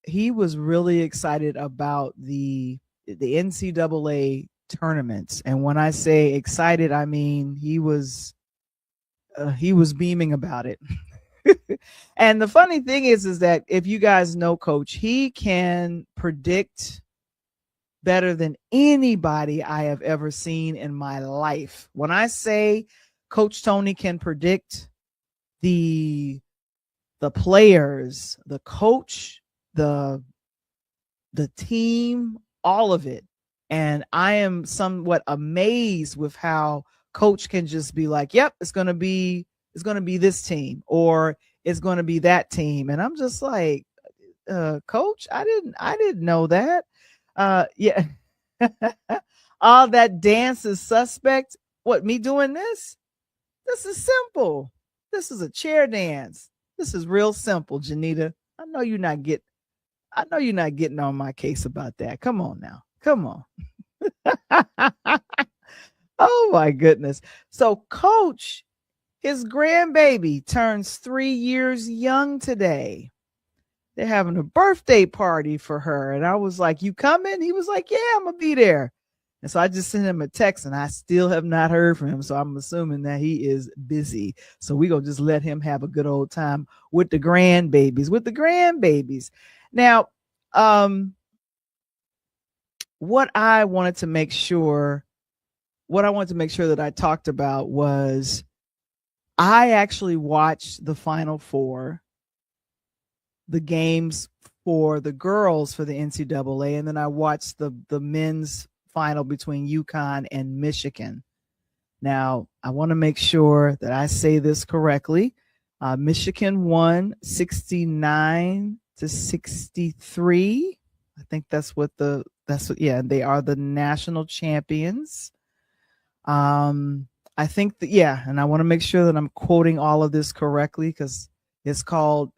he was really excited about the NCAA tournaments. And when I say excited, I mean he was beaming about it. And the funny thing is that if you guys know Coach, he can predict better than anybody I have ever seen in my life. When I say Coach Tony can predict the players, the coach, the team, all of it. And I am somewhat amazed with how Coach can just be like, yep, it's going to be this team, or it's going to be that team. And I'm just like, Coach, I didn't know that. Yeah. All that dance is suspect. What, me doing this? This is simple. This is a chair dance. This is real simple, Janita. I know you're not getting on my case about that. Come on now. Come on. Oh my goodness. So Coach, his grandbaby turns 3 years young today. They're having a birthday party for her. And I was like, you coming? He was like, yeah, I'm going to be there. And so I just sent him a text, and I still have not heard from him. So I'm assuming that he is busy. So we're going to just let him have a good old time with the grandbabies, Now, what I wanted to make sure that I talked about was I actually watched the Final Four, the games for the girls for the NCAA, and then I watched the men's final between UConn and Michigan. Now, I want to make sure that I say this correctly. Michigan won 69-63. I think yeah, they are the national champions. I think that, yeah, and I want to make sure that I'm quoting all of this correctly, because it's called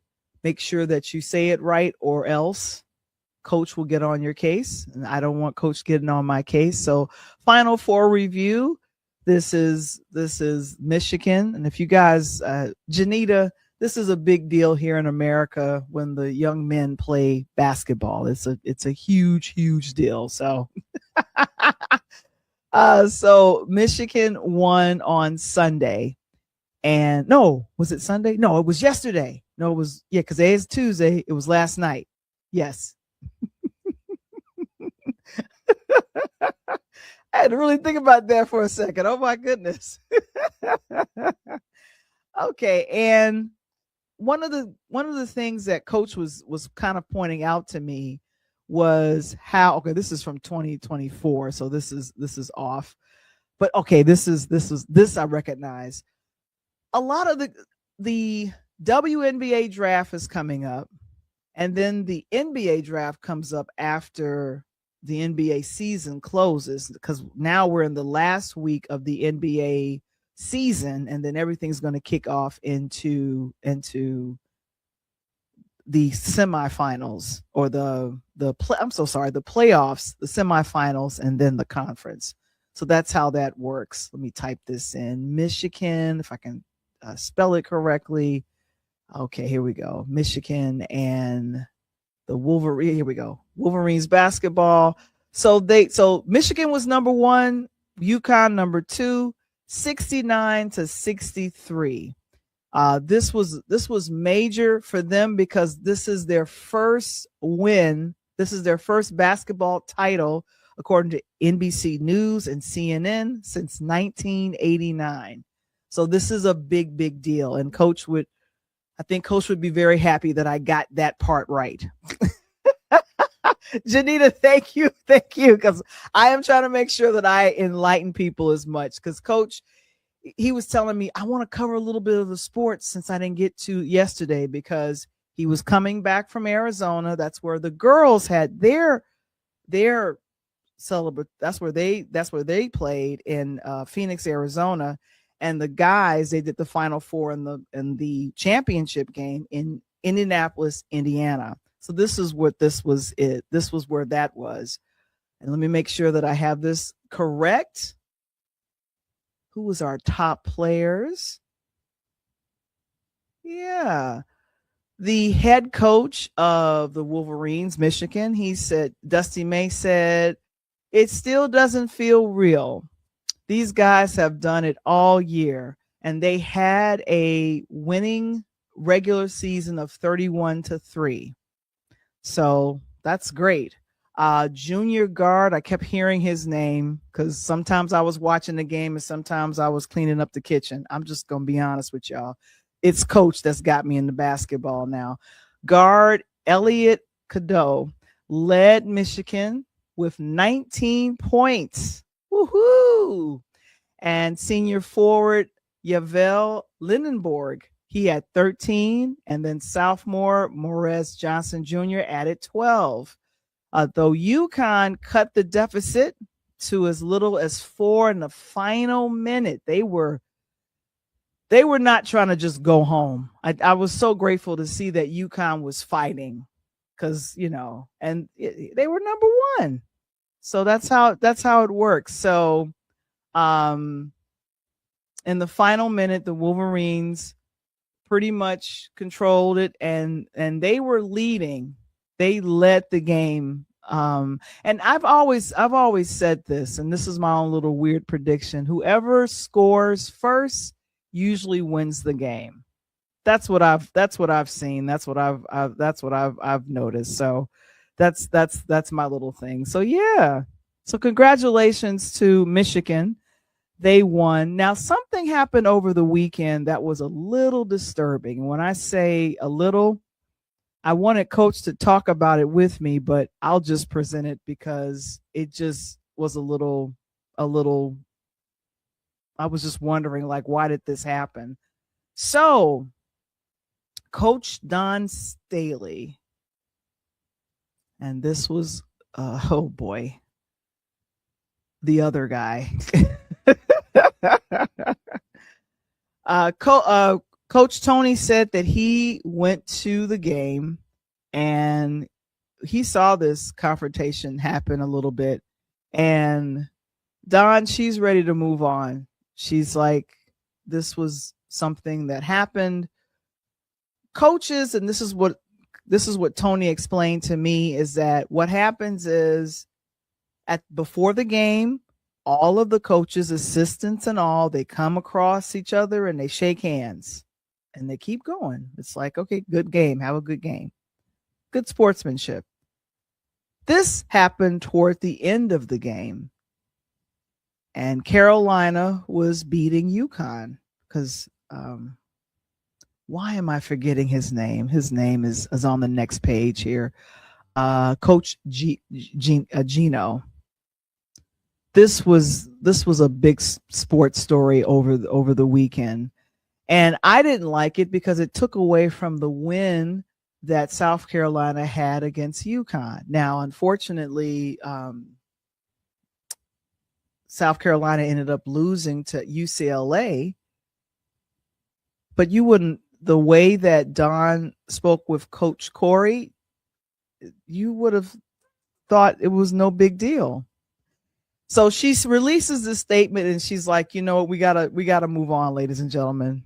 make sure that you say it right, or else coach will get on your case. And I don't want coach getting on my case. So Final Four review. This is Michigan. And if you guys, Janita, this is a big deal here in America when the young men play basketball. It's a huge deal. So so Michigan won on Sunday. And no, was it Sunday? No, it was yesterday. No, it was, yeah, because today is Tuesday. It was last night. Yes. I had to really think about that for a second. Oh my goodness. Okay, and one of the things that coach was kind of pointing out to me was how, okay, this is from 2024, so this is off. But okay, this I recognize. A lot of the WNBA draft is coming up, and then the NBA draft comes up after the NBA season closes, because now we're in the last week of the NBA season, and then everything's going to kick off into the semifinals, or the playoffs, the semifinals, and then the conference. So that's how that works. Let me type this in. Michigan, if I can spell it correctly. Okay, here we go. Michigan and the Wolverine. Here we go. Wolverines basketball. So Michigan was number 1, UConn number 2, 69-63. This was major for them because this is their first win. This is their first basketball title, according to NBC News and CNN, since 1989. So this is a big deal. And I think coach would be very happy that I got that part right. Janita, thank you. Because I am trying to make sure that I enlighten people as much, because coach, he was telling me, I want to cover a little bit of the sports since I didn't get to yesterday, because he was coming back from Arizona. That's where the girls had their celebrate. That's where they played in Phoenix, Arizona. And the guys, they did the Final Four in the championship game in Indianapolis, Indiana. So this is what this was where that was. And let me make sure that I have this correct. Who was our top players? Yeah. The head coach of the Wolverines, Michigan, Dusty May said, it still doesn't feel real. These guys have done it all year, and they had a winning regular season of 31-3. So that's great. Junior guard, I kept hearing his name because sometimes I was watching the game and sometimes I was cleaning up the kitchen. I'm just going to be honest with y'all. It's coach that's got me into basketball now. Guard Elliot Cadeau led Michigan with 19 points. Woohoo! And senior forward Yavel Lindenborg, he had 13, and then sophomore Morez Johnson Jr. added 12. Though UConn cut the deficit to as little as 4 in the final minute, they were not trying to just go home. I was so grateful to see that UConn was fighting, because and they were number 1. So that's how it works. So, in the final minute, the Wolverines pretty much controlled it, and they were leading. They led the game. And I've always said this, and this is my own little weird prediction. Whoever scores first usually wins the game. That's what I've seen. That's what I've noticed. So that's my little thing. So yeah. So congratulations to Michigan. They won. Now, something happened over the weekend that was a little disturbing. And when I say a little, I wanted coach to talk about it with me, but I'll just present it because it just was a little, I was just wondering, like, why did this happen? So Coach Don Staley, and this was, oh boy, the other guy. Coach Tony said that he went to the game and he saw this confrontation happen a little bit. And Dawn, she's ready to move on. She's like, this was something that happened. Coaches, and this is what Tony explained to me, is that what happens is before the game, all of the coaches, assistants and all, they come across each other and they shake hands and they keep going. It's like, okay, good game. Have a good game. Good sportsmanship. This happened toward the end of the game. And Carolina was beating UConn because, why am I forgetting his name? His name is on the next page here. Coach Gino. This was a big sports story over the weekend. And I didn't like it because it took away from the win that South Carolina had against UConn. Now, unfortunately, South Carolina ended up losing to UCLA. But the way that Don spoke with Coach Corey, you would have thought it was no big deal. So she releases this statement and she's like, you know what, we gotta move on, ladies and gentlemen.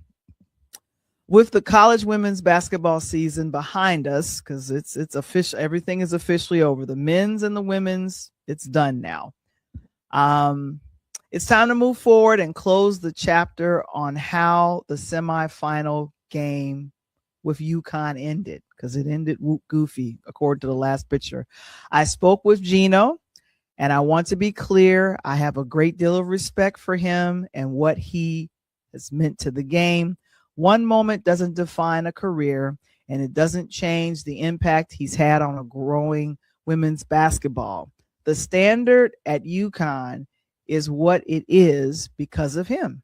With the college women's basketball season behind us, because it's official, everything is officially over. The men's and the women's, it's done now. It's time to move forward and close the chapter on how the semifinal game with UConn ended, because it ended goofy, according to the last picture. I spoke with Gino. And I want to be clear, I have a great deal of respect for him and what he has meant to the game. One moment doesn't define a career, and it doesn't change the impact he's had on a growing women's basketball. The standard at UConn is what it is because of him.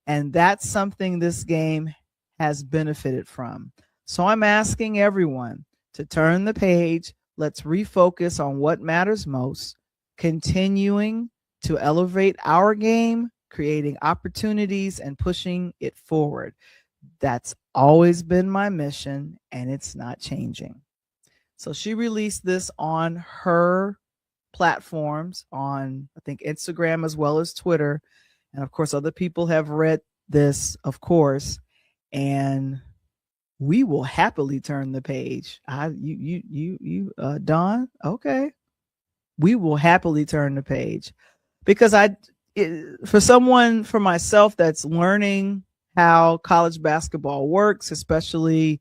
And that's something this game has benefited from. So I'm asking everyone to turn the page. Let's refocus on what matters most. Continuing to elevate our game, creating opportunities and pushing it forward. That's always been my mission, and it's not changing. So she released this on her platforms, on I think Instagram as well as Twitter. And of course, other people have read this, of course, and we will happily turn the page. Don, okay. We will happily turn the page, because for myself that's learning how college basketball works, especially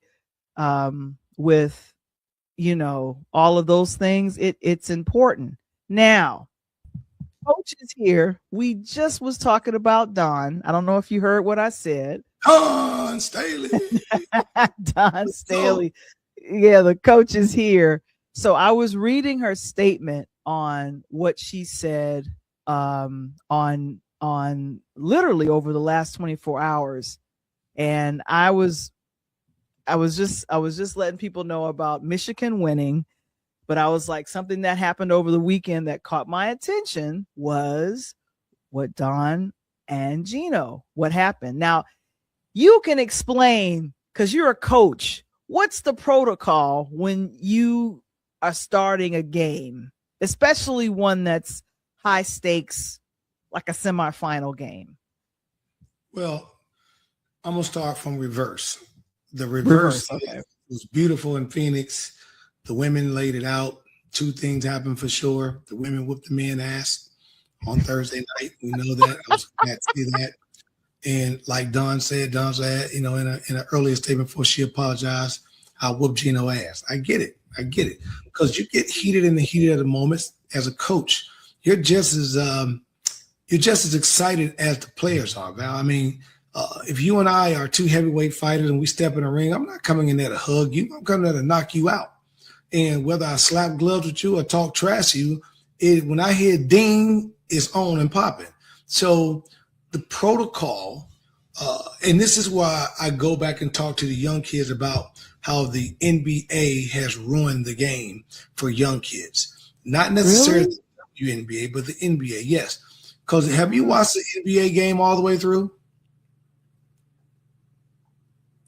with, all of those things, it's important. Now, Coach is here. We just was talking about Don. I don't know if you heard what I said.
Don Staley.
Don Staley. Yeah, the coach is here. So I was reading her statement on what she said on literally over the last 24 hours. And I was just letting people know about Michigan winning, but I was like, something that happened over the weekend that caught my attention was what Don and Gino, what happened. Now, you can explain, because you're a coach, what's the protocol when you are starting a game, especially one that's high stakes, like a semifinal game?
Well, I'm going to start from reverse. The reverse
okay.
was beautiful in Phoenix. The women laid it out. Two things happened for sure. The women whooped the men ass on Thursday night. We know that. I was glad to see that. And like Dawn said, in an earlier statement before she apologized, I whooped Gino ass. I get it. Because you get heated in the heat of the moments. As a coach, you're just as excited as the players are, Val. I mean, if you and I are two heavyweight fighters and we step in the ring, I'm not coming in there to hug you. I'm coming there to knock you out. And whether I slap gloves with you or talk trash to you, when I hear ding, it's on and popping. So the protocol And this is why I go back and talk to the young kids about how the NBA has ruined the game for young kids. Not necessarily the WNBA, but the NBA, yes. Because have you watched the NBA game all the way through?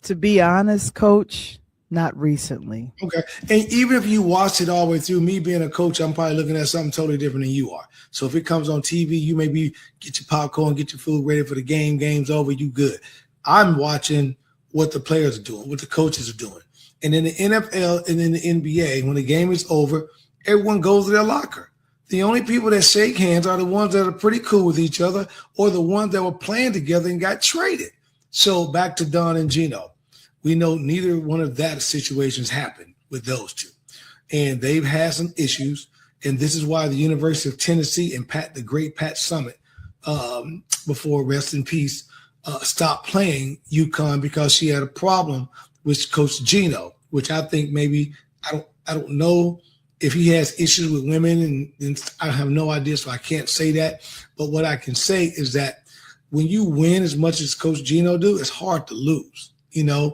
To be honest, Coach, not recently.
Okay. And even if you watched it all the way through, me being a coach, I'm probably looking at something totally different than you are. So if it comes on TV, you maybe get your popcorn, get your food ready for the game. Game's over, you good. I'm watching what the players are doing, what the coaches are doing. And in the NFL and in the NBA, when the game is over, everyone goes to their locker. The only people that shake hands are the ones that are pretty cool with each other or the ones that were playing together and got traded. So back to Don and Gino. We know neither one of that situations happened with those two. And they've had some issues. And this is why the University of Tennessee and the great Pat Summitt, before rest in peace, stopped playing UConn because she had a problem with Coach Gino, which I think maybe, I don't know if he has issues with women, and I have no idea, so I can't say that. But what I can say is that when you win as much as Coach Gino do, it's hard to lose. Yeah.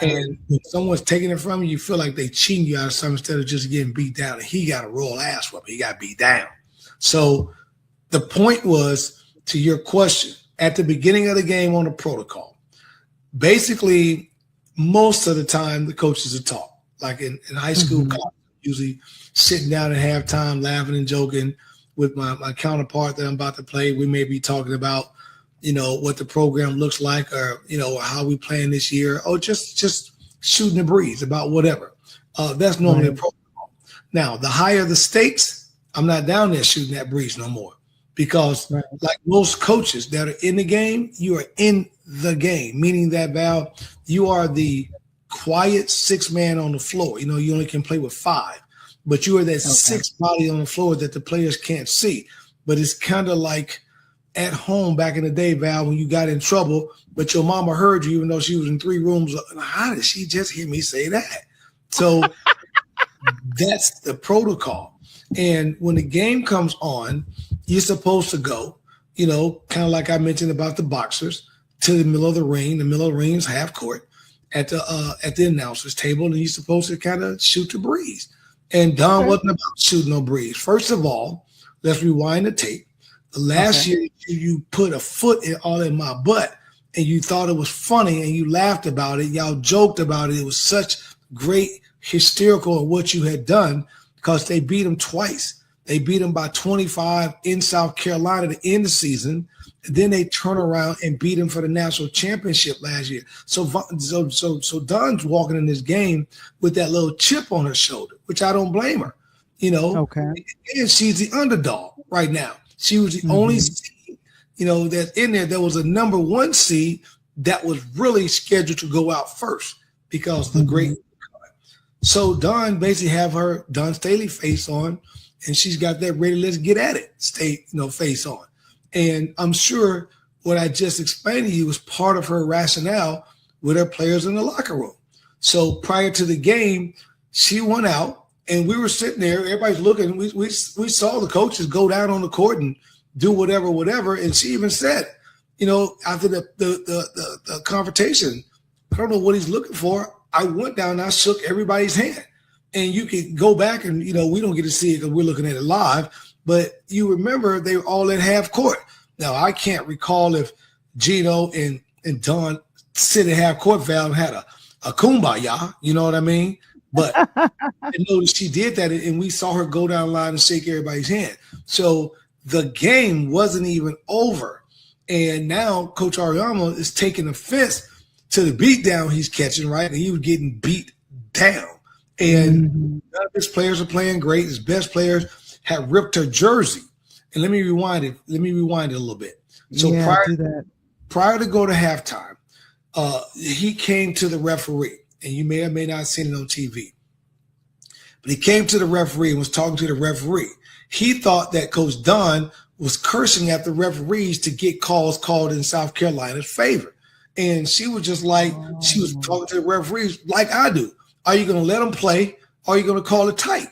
And when someone's taking it from you, you feel like they cheating you out of something instead of just getting beat down. And he got a royal ass whooping. He got beat down. So the point was, to your question, at the beginning of the game on the protocol, basically most of the time the coaches are talk. Like in high school, usually sitting down at halftime, laughing and joking with my counterpart that I'm about to play. We may be talking about what the program looks like, or, how we playing this year, or just shooting the breeze about whatever. That's normally a protocol. Now, the higher the stakes, I'm not down there shooting that breeze no more, because like most coaches that are in the game, you are in the game, meaning that, Val, you are the quiet sixth man on the floor. You only can play with five, but you are that sixth body on the floor that the players can't see. But it's kind of like at home back in the day, Val, when you got in trouble, but your mama heard you, even though she was in 3 rooms. How did she just hear me say that? So that's the protocol. And when the game comes on, you're supposed to go, kind of like I mentioned about the boxers, to the middle of the ring. The middle of the ring is half court at the announcer's table, and you're supposed to kind of shoot the breeze. And Don wasn't about shooting no breeze. First of all, let's rewind the tape. Last year, you put a foot all in my butt, and you thought it was funny, and you laughed about it. Y'all joked about it. It was such great hysterical of what you had done, because they beat them twice. They beat them by 25 in South Carolina to end the season. And then they turn around and beat them for the national championship last year. So Don's walking in this game with that little chip on her shoulder, which I don't blame her. And she's the underdog right now. She was the only seed, that in there. There was a number 1 seed that was really scheduled to go out first because of the great. So Dawn basically have her Dawn Staley face on, and she's got that ready. Let's get at it. Face on. And I'm sure what I just explained to you was part of her rationale with her players in the locker room. So prior to the game, she went out. And we were sitting there, everybody's looking. We saw the coaches go down on the court and do whatever. And she even said, after the confrontation, I don't know what he's looking for. I went down and I shook everybody's hand. And you can go back and, we don't get to see it because we're looking at it live. But you remember they were all at half court. Now, I can't recall if Gino and Don sit at half court, Val, had a kumbaya, you know what I mean? But I noticed she did that, and we saw her go down the line and shake everybody's hand. So the game wasn't even over. And now Coach Auriemma is taking offense to the beatdown he's catching, right? And he was getting beat down. And none of his players are playing great. His best players have ripped her jersey. And let me rewind it a little bit. So prior to go to halftime, he came to the referee. And you may or may not have seen it on TV. But he came to the referee and was talking to the referee. He thought that Coach Don was cursing at the referees to get calls called in South Carolina's favor. And she was just like, she was talking to the referees like I do. Are you going to let them play? Or are you going to call it tight?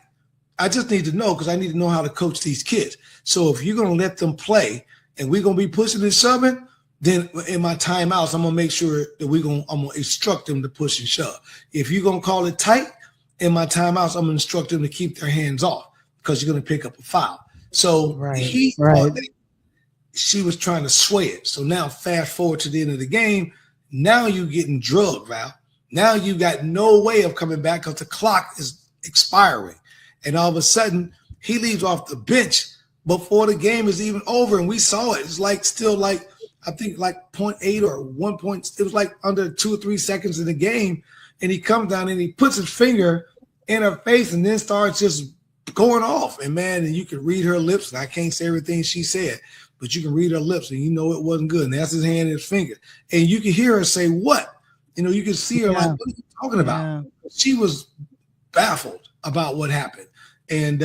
I just need to know, because I need to know how to coach these kids. So if you're going to let them play and we're going to be pushing and shoving, then in my timeouts, I'm gonna make sure that I'm gonna instruct them to push and shove. If you're gonna call it tight, in my timeouts, I'm gonna instruct them to keep their hands off because you're gonna pick up a foul. So he thought that she was trying to sway it. So now fast forward to the end of the game. Now you're getting drugged, Val. Now you got no way of coming back because the clock is expiring. And all of a sudden, he leaves off the bench before the game is even over. And we saw it. It's like still like, I think like 0.8 or 1 point. It was like under 2 or 3 seconds in the game. And he comes down and he puts his finger in her face and then starts just going off. And man, and you can read her lips. And I can't say everything she said, but you can read her lips and you know it wasn't good. And that's his hand and his finger. And you can hear her say, what? You know, you can see her like, what are you talking about? Yeah. She was baffled about what happened. And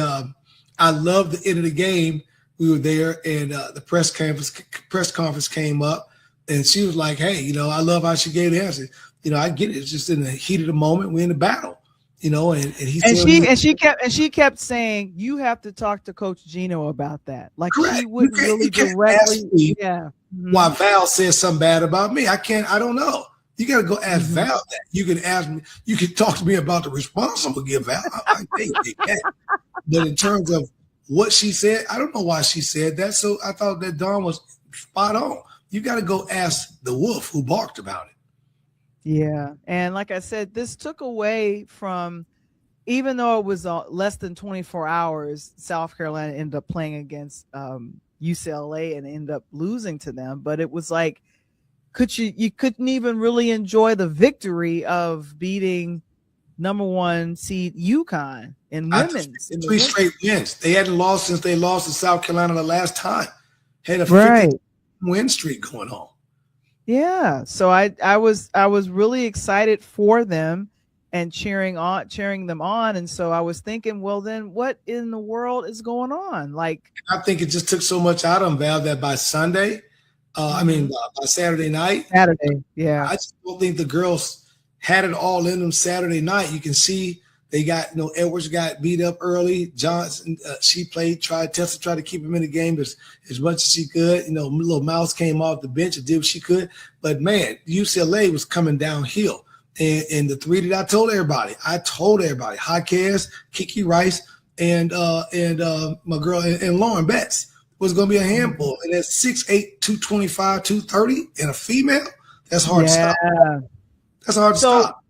I love the end of the game. We were there and the press conference came up and she was like, hey, you know, I love how she gave the answer. You know, I get it. It's just in the heat of the moment. We're in the battle. You know, and she kept saying, you have to talk to Coach Gino about that. Like she wouldn't really directly. Why Val said something bad about me. I don't know. You got to go ask Val that. You can ask me. You can talk to me about the response I'm gonna give Val. I think that. But in terms of what she said, I don't know why she said that. So I thought that Dawn was spot on. You got to go ask the wolf who barked about it.
Yeah. And like I said, this took away from, even though it was less than 24 hours, South Carolina ended up playing against UCLA and ended up losing to them. But it was like, you couldn't even really enjoy the victory of beating number 1 seed UConn in women's.
3 straight wins. They hadn't lost since they lost to South Carolina the last time. Had a 50-win streak going on.
Yeah. So I was really excited for them and cheering them on. And so I was thinking, well, then what in the world is going on? Like,
I think it just took so much out of them, Val, that by Sunday, by Saturday night.
Yeah.
I just don't think the girls had it all in them Saturday night. You can see they got, Edwards got beat up early. Johnson, she tried to keep him in the game as much as she could. Little Mouse came off the bench and did what she could. But man, UCLA was coming downhill. And the 3 that I told everybody, Jaquez, Kiki Rice, and my girl and Lauren Betts was going to be a handful. And that's 6'8", 225, 230, and a female. That's hard to stop. That's hard to stop.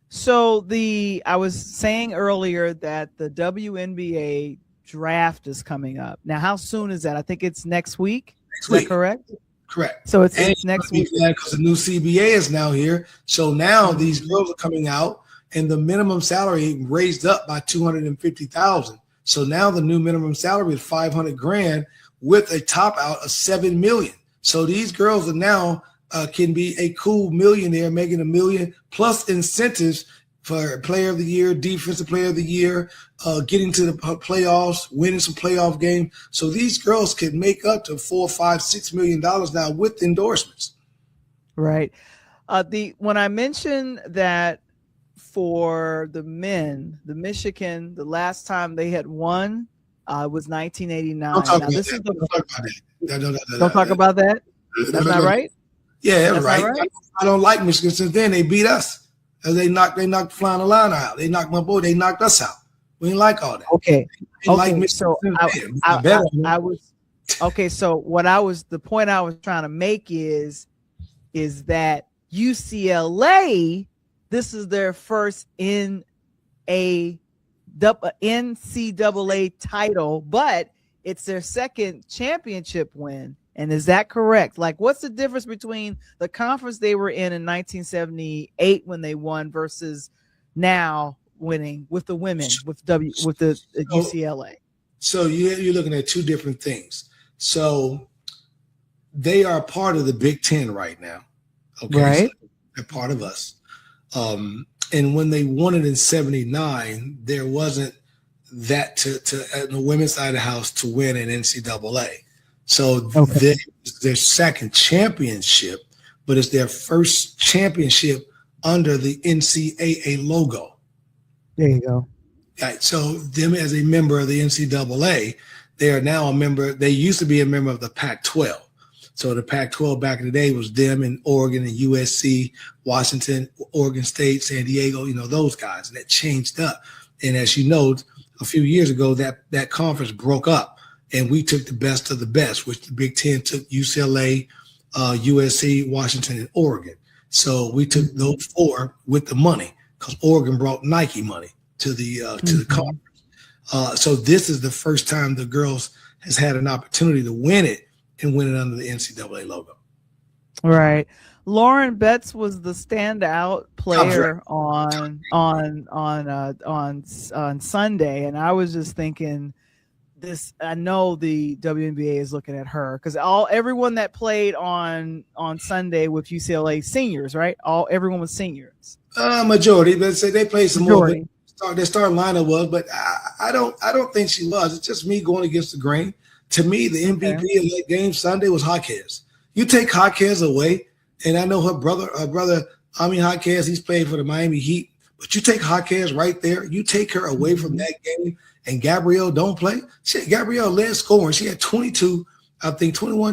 So I was saying earlier that the WNBA draft is coming up. Now, how soon is that? I think it's next week. Is that correct?
Correct.
So it's next week.
Because the new CBA is now here. So now these girls are coming out and the minimum salary raised up by $250,000. So now the new minimum salary is $500,000 with a top out of $7 million. So these girls are now can be a cool millionaire, making $1 million plus incentives for player of the year, defensive player of the year, getting to the playoffs, winning some playoff games. So these girls can make up to $4, $5, $6 million now with endorsements.
Right. When I mentioned that for the men, the Michigan, the last time they had won was 1989. Don't talk about that. That's not right.
Yeah, that's right. Right. I don't like Michigan. Since then, they beat us. They knocked Flying Atlanta out. They knocked my boy. They knocked us out. We didn't like all that.
Okay.
Like
so the point I was trying to make is that UCLA, this is their first NCAA title, but it's their second championship win. And is that correct? Like, what's the difference between the conference they were in 1978 when they won versus now winning with the women with the UCLA?
So you're looking at two different things. So they are part of the Big Ten right now. Okay,
right?
So they're part of us. And when they won it in '79, there wasn't that to the women's side of the house to win an NCAA. So their second championship, but it's their first championship under the NCAA logo.
There you go.
Right. So them as a member of the NCAA, they are now a member. They used to be a member of the Pac-12. So the Pac-12 back in the day was them and Oregon and USC, Washington, Oregon State, San Diego, those guys. And that changed up. And as you know, a few years ago, that conference broke up and we took the best of the best, which the Big Ten took UCLA, USC, Washington, and Oregon. So we took those 4 with the money because Oregon brought Nike money to the conference. So this is the first time the girls has had an opportunity to win it and win it under the NCAA logo.
Right. Lauren Betts was the standout player on Sunday, and I was just thinking, I know the WNBA is looking at her because everyone that played on Sunday with UCLA seniors, right? Everyone was seniors.
Majority, let's say they played some
Majority.
more. Their starting lineup was, but I don't think she was. It's just me going against the grain. To me, the MVP of that game Sunday was Jaquez. You take Jaquez away, and I know her brother, Ami Jaquez, he's played for the Miami Heat. But you take Jaquez right there, you take her away from that game, and Gabrielle don't play. Gabrielle led scoring. She had 21,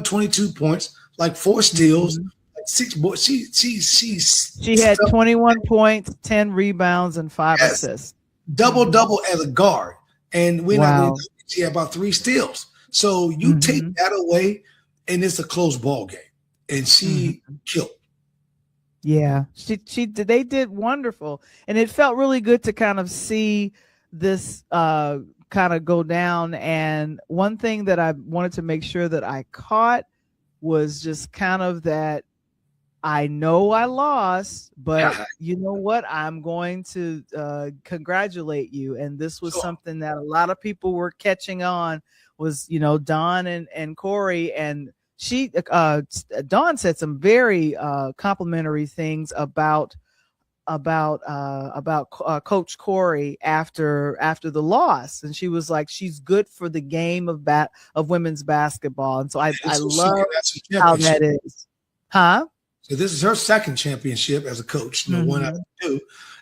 22 points, like 4 steals, like 6 boards.
She had 21 points, 10 rebounds, and 5 assists.
Double as a guard. And she had about 3 steals. So you take that away, and it's a close ball game. And she killed.
Yeah, they did wonderful, and it felt really good to kind of see this kind of go down. And one thing that I wanted to make sure that I caught was just kind of that I know I lost, but you know what? I'm going to congratulate you. And this was something that a lot of people were catching on was, Dawn and Corey, and Dawn said some very complimentary things about Coach Corey after the loss, and she was like, she's good for the game of women's basketball, and so I love how that is, huh?
So this is her second championship as a coach, one out of 2,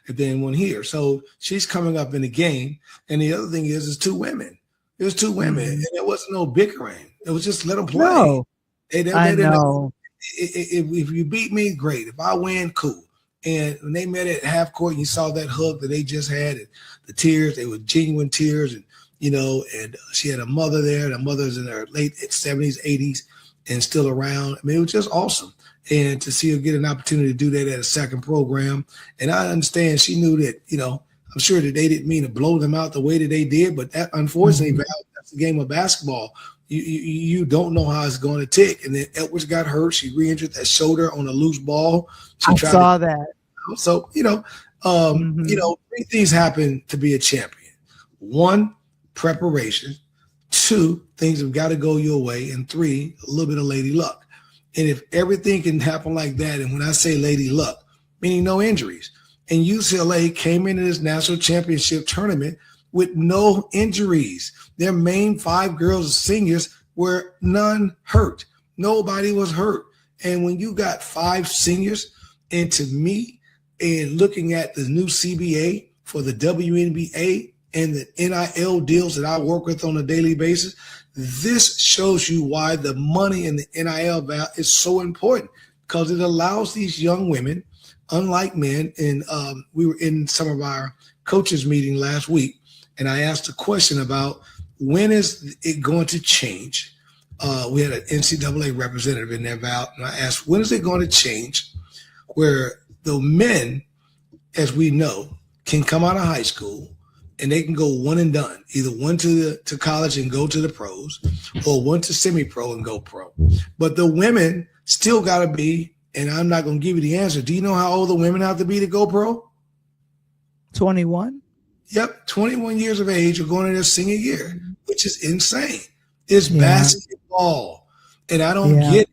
and then one here. So she's coming up in the game, and the other thing is, it's 2 women. It was 2 women, and there wasn't no bickering. It was just let them play.
No. I know.
If you beat me, great. If I win, cool. And when they met at half court, you saw that hug that they just had, and the tears. They were genuine tears, and and she had a mother there. The mother's in her late 70s, 80s, and still around. I mean, it was just awesome. And to see her get an opportunity to do that at a second program, and I understand she knew that. I'm sure that they didn't mean to blow them out the way that they did, but that unfortunately, Val, that's the game of basketball. You don't know how it's going to tick. And then Edwards got hurt. She re-injured that shoulder on a loose ball.
I saw that.
So, 3 things happen to be a champion. 1, preparation. 2, things have got to go your way. And 3, a little bit of lady luck. And if everything can happen like that, and when I say lady luck, meaning no injuries, and UCLA came into this national championship tournament with no injuries. Their main 5 girls, seniors, were none hurt. Nobody was hurt. And when you got 5 seniors, and to me, and looking at the new CBA for the WNBA and the NIL deals that I work with on a daily basis, this shows you why the money in the NIL is so important, because it allows these young women, unlike men, and we were in some of our coaches meeting last week, and I asked a question about when is it going to change. We had an NCAA representative in there, Val, and I asked, when is it going to change where the men, as we know, can come out of high school and they can go one and done, either one to college and go to the pros, or one to semi-pro and go pro. But the women still got to be, and I'm not going to give you the answer. Do you know how old the women have to be to go pro?
21.
Yep, 21 years of age or going into their senior year, which is insane. It's basketball, and I don't get it.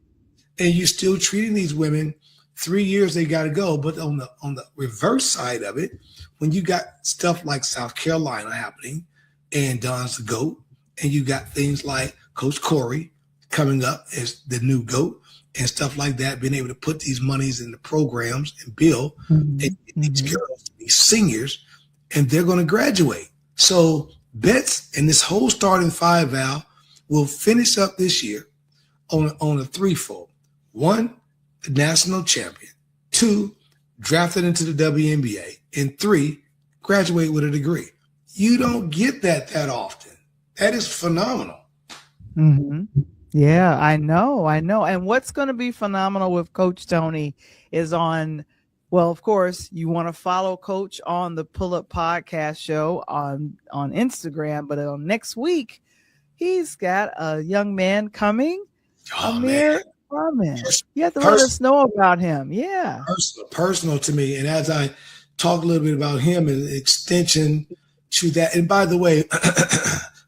And you're still treating these women 3 years they got to go. But on the reverse side of it, when you got stuff like South Carolina happening, and Don's the GOAT, and you got things like Coach Corey coming up as the new GOAT, and stuff like that, being able to put these monies in the programs and build and get these girls to be seniors, and they're going to graduate. So Betts and this whole starting 5, Val, will finish up this year. on a threefold. One, the national champion. Two, drafted into the WNBA. And three, graduate with a degree. You don't get that often. That is phenomenal.
Mm-hmm. Yeah, I know. And what's going to be phenomenal with Coach Tony is well, of course, you want to follow Coach on the Pull Up Podcast Show on Instagram, but next week, he's got a young man coming, Amir Rahman. You have to let us know about him. Yeah.
Personal to me. And as I talk a little bit about him and extension to that, and by the way,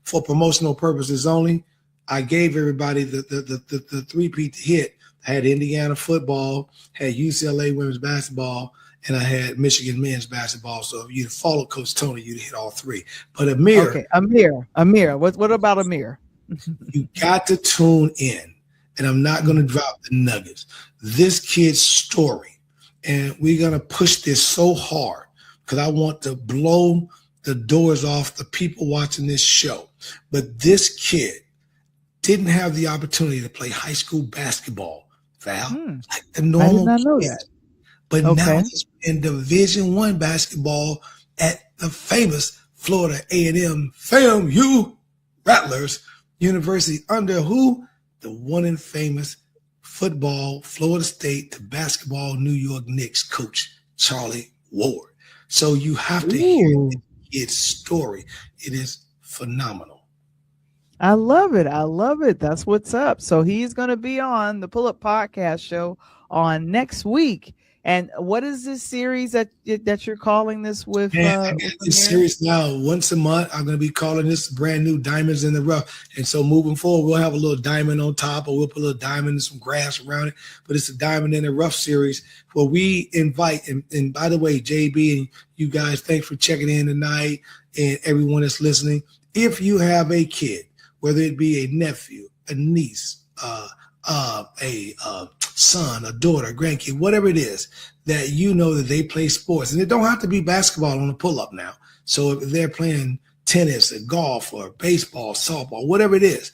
for promotional purposes only, I gave everybody the three-peat hit. I had Indiana football, had UCLA women's basketball, and I had Michigan men's basketball. So if you follow Coach Tony, you'd hit all three. But Amir.
Okay, Amir. What about Amir?
You got to tune in, and I'm not going to drop the nuggets. This kid's story, and we're going to push this so hard because I want to blow the doors off the people watching this show. But this kid didn't have the opportunity to play high school basketball, Val, like the normal
I did not know
kids.
that.
But now he's in Division I basketball at the famous Florida A&M FAMU Rattlers University under who? The one and famous football Florida State to basketball New York Knicks coach Charlie Ward. So you have to hear its story. It is phenomenal.
I love it. That's what's up. So he's going to be on the Pull Up Podcast Show on next week. And what is this series that you're calling this with?
I got this series now once a month. I'm going to be calling this brand new Diamonds in the Rough. And so moving forward, we'll have a little diamond on top, or we'll put a little diamond and some grass around it. But it's a Diamond in the Rough series where we invite, and by the way, JB and you guys, thanks for checking in tonight, and everyone that's listening. If you have a kid, whether it be a nephew, a niece, a son, a daughter, a grandkid, whatever it is, that you know that they play sports. And it don't have to be basketball on a pull-up now. So if they're playing tennis or golf or baseball, softball, whatever it is,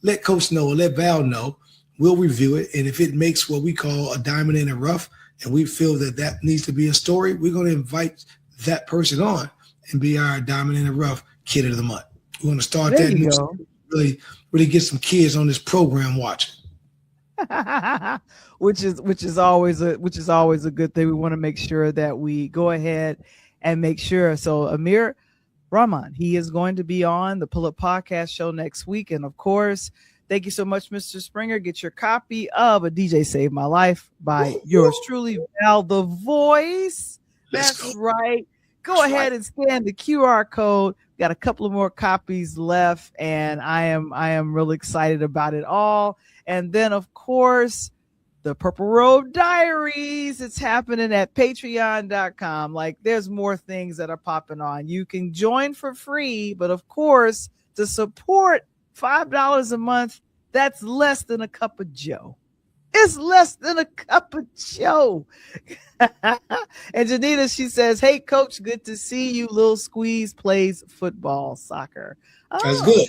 let Coach know or let Val know. We'll review it. And if it makes what we call a diamond in the rough, and we feel that needs to be a story, we're going to invite that person on and be our Diamond in the Rough Kid of the Month. We want to start
there
that new story, really get some kids on this program watching.
which is always a good thing. We want to make sure that we go ahead and make sure. So Amir Rahman, he is going to be on the Pull Up Podcast Show next week. And of course, thank you so much, Mr. Springer. Get your copy of A DJ Saved My Life by yours truly, Val the Voice. That's right. Go ahead and scan the QR code. Got a couple of more copies left, and I am really excited about it all. And then, of course, the Purple Road Diaries. It's happening at patreon.com. Like, there's more things that are popping on. You can join for free, but of course, to support $5 a month, that's less than a cup of Joe. It's less than a cup of Joe. And Janita, she says, "Hey, Coach, good to see you. Lil Squeeze plays football, soccer."
That's good.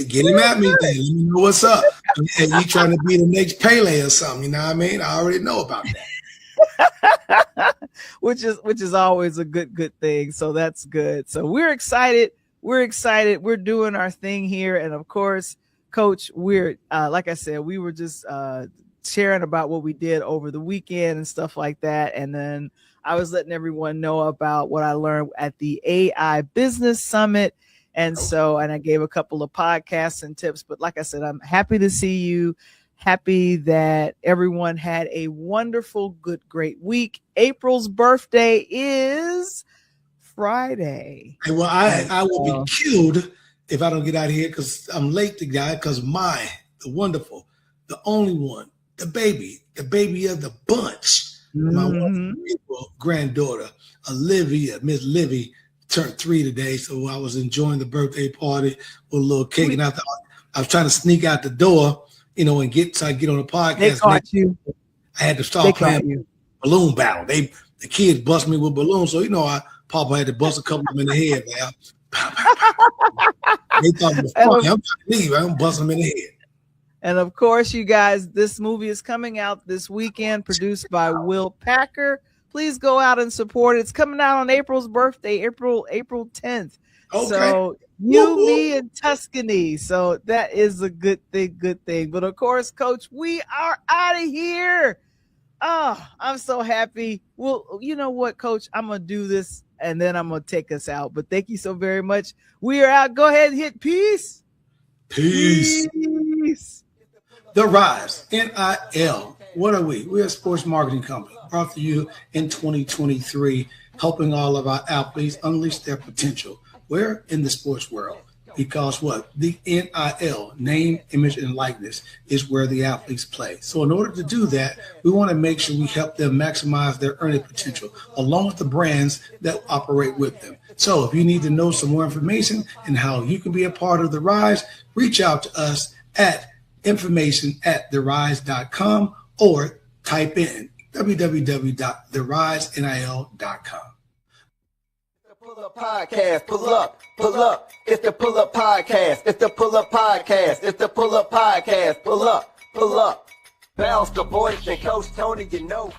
Get him at me then. Let me know what's up. And you trying to be the next Pele or something, you know what I mean? I already know about
that. which is always a good thing. So that's good. So we're excited. We're doing our thing here. And of course, Coach, we're like I said, we were just sharing about what we did over the weekend and stuff like that. And then I was letting everyone know about what I learned at the AI Business Summit. And I gave a couple of podcasts and tips. But like I said, I'm happy to see you. Happy that everyone had a wonderful, great week. April's birthday is Friday.
Well, I will be killed if I don't get out of here because I'm late to guy because the wonderful, the only one, the baby of the bunch, my wonderful granddaughter, Olivia, Miss Livy, turned 3 today. So I was enjoying the birthday party with a little cake. And I thought I was trying to sneak out the door, and so I get on the podcast.
They caught you.
I had to start playing balloon battle. The kids bust me with balloons. So, Papa had to bust a couple of them in the head, man. They thought it was funny. I'm trying to leave. I'm busting them in the head.
And of course, you guys, this movie is coming out this weekend, produced by Will Packer. Please go out and support it. It's coming out on April's birthday, April 10th.
Okay.
So you, me, and Tuscany. So that is a good thing. But of course, Coach, we are out of here. Oh, I'm so happy. Well, you know what, Coach? I'm going to do this and then I'm going to take us out. But thank you so very much. We are out. Go ahead and hit peace.
Peace.
Peace.
The Rise, NIL. What are we? We're a sports marketing company brought to you in 2023, helping all of our athletes unleash their potential. We're in the sports world because what? The NIL, name, image, and likeness, is where the athletes play. So in order to do that, we want to make sure we help them maximize their earning potential, along with the brands that operate with them. So if you need to know some more information and how you can be a part of The Rise, reach out to us at information@therise.com or type in www.therisenil.com.
Pull up podcast, pull up. It's the pull up podcast. It's the pull up podcast. It's the pull up podcast. Pull up. Bounce the voice and Coach Tony, you know.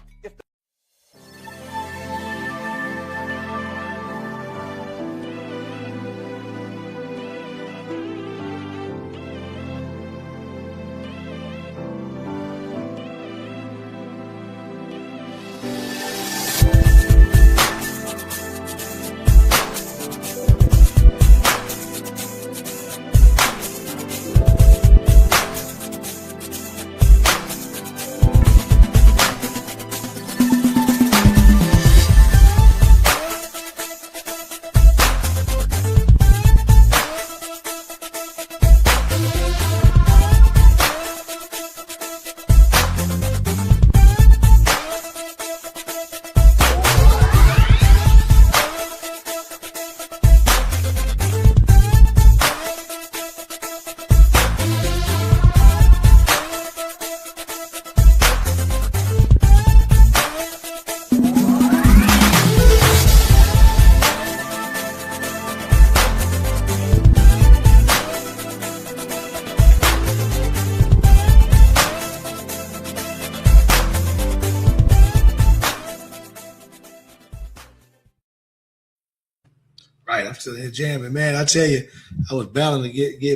Right, I'm still here jamming, man. I tell you, I was bound to get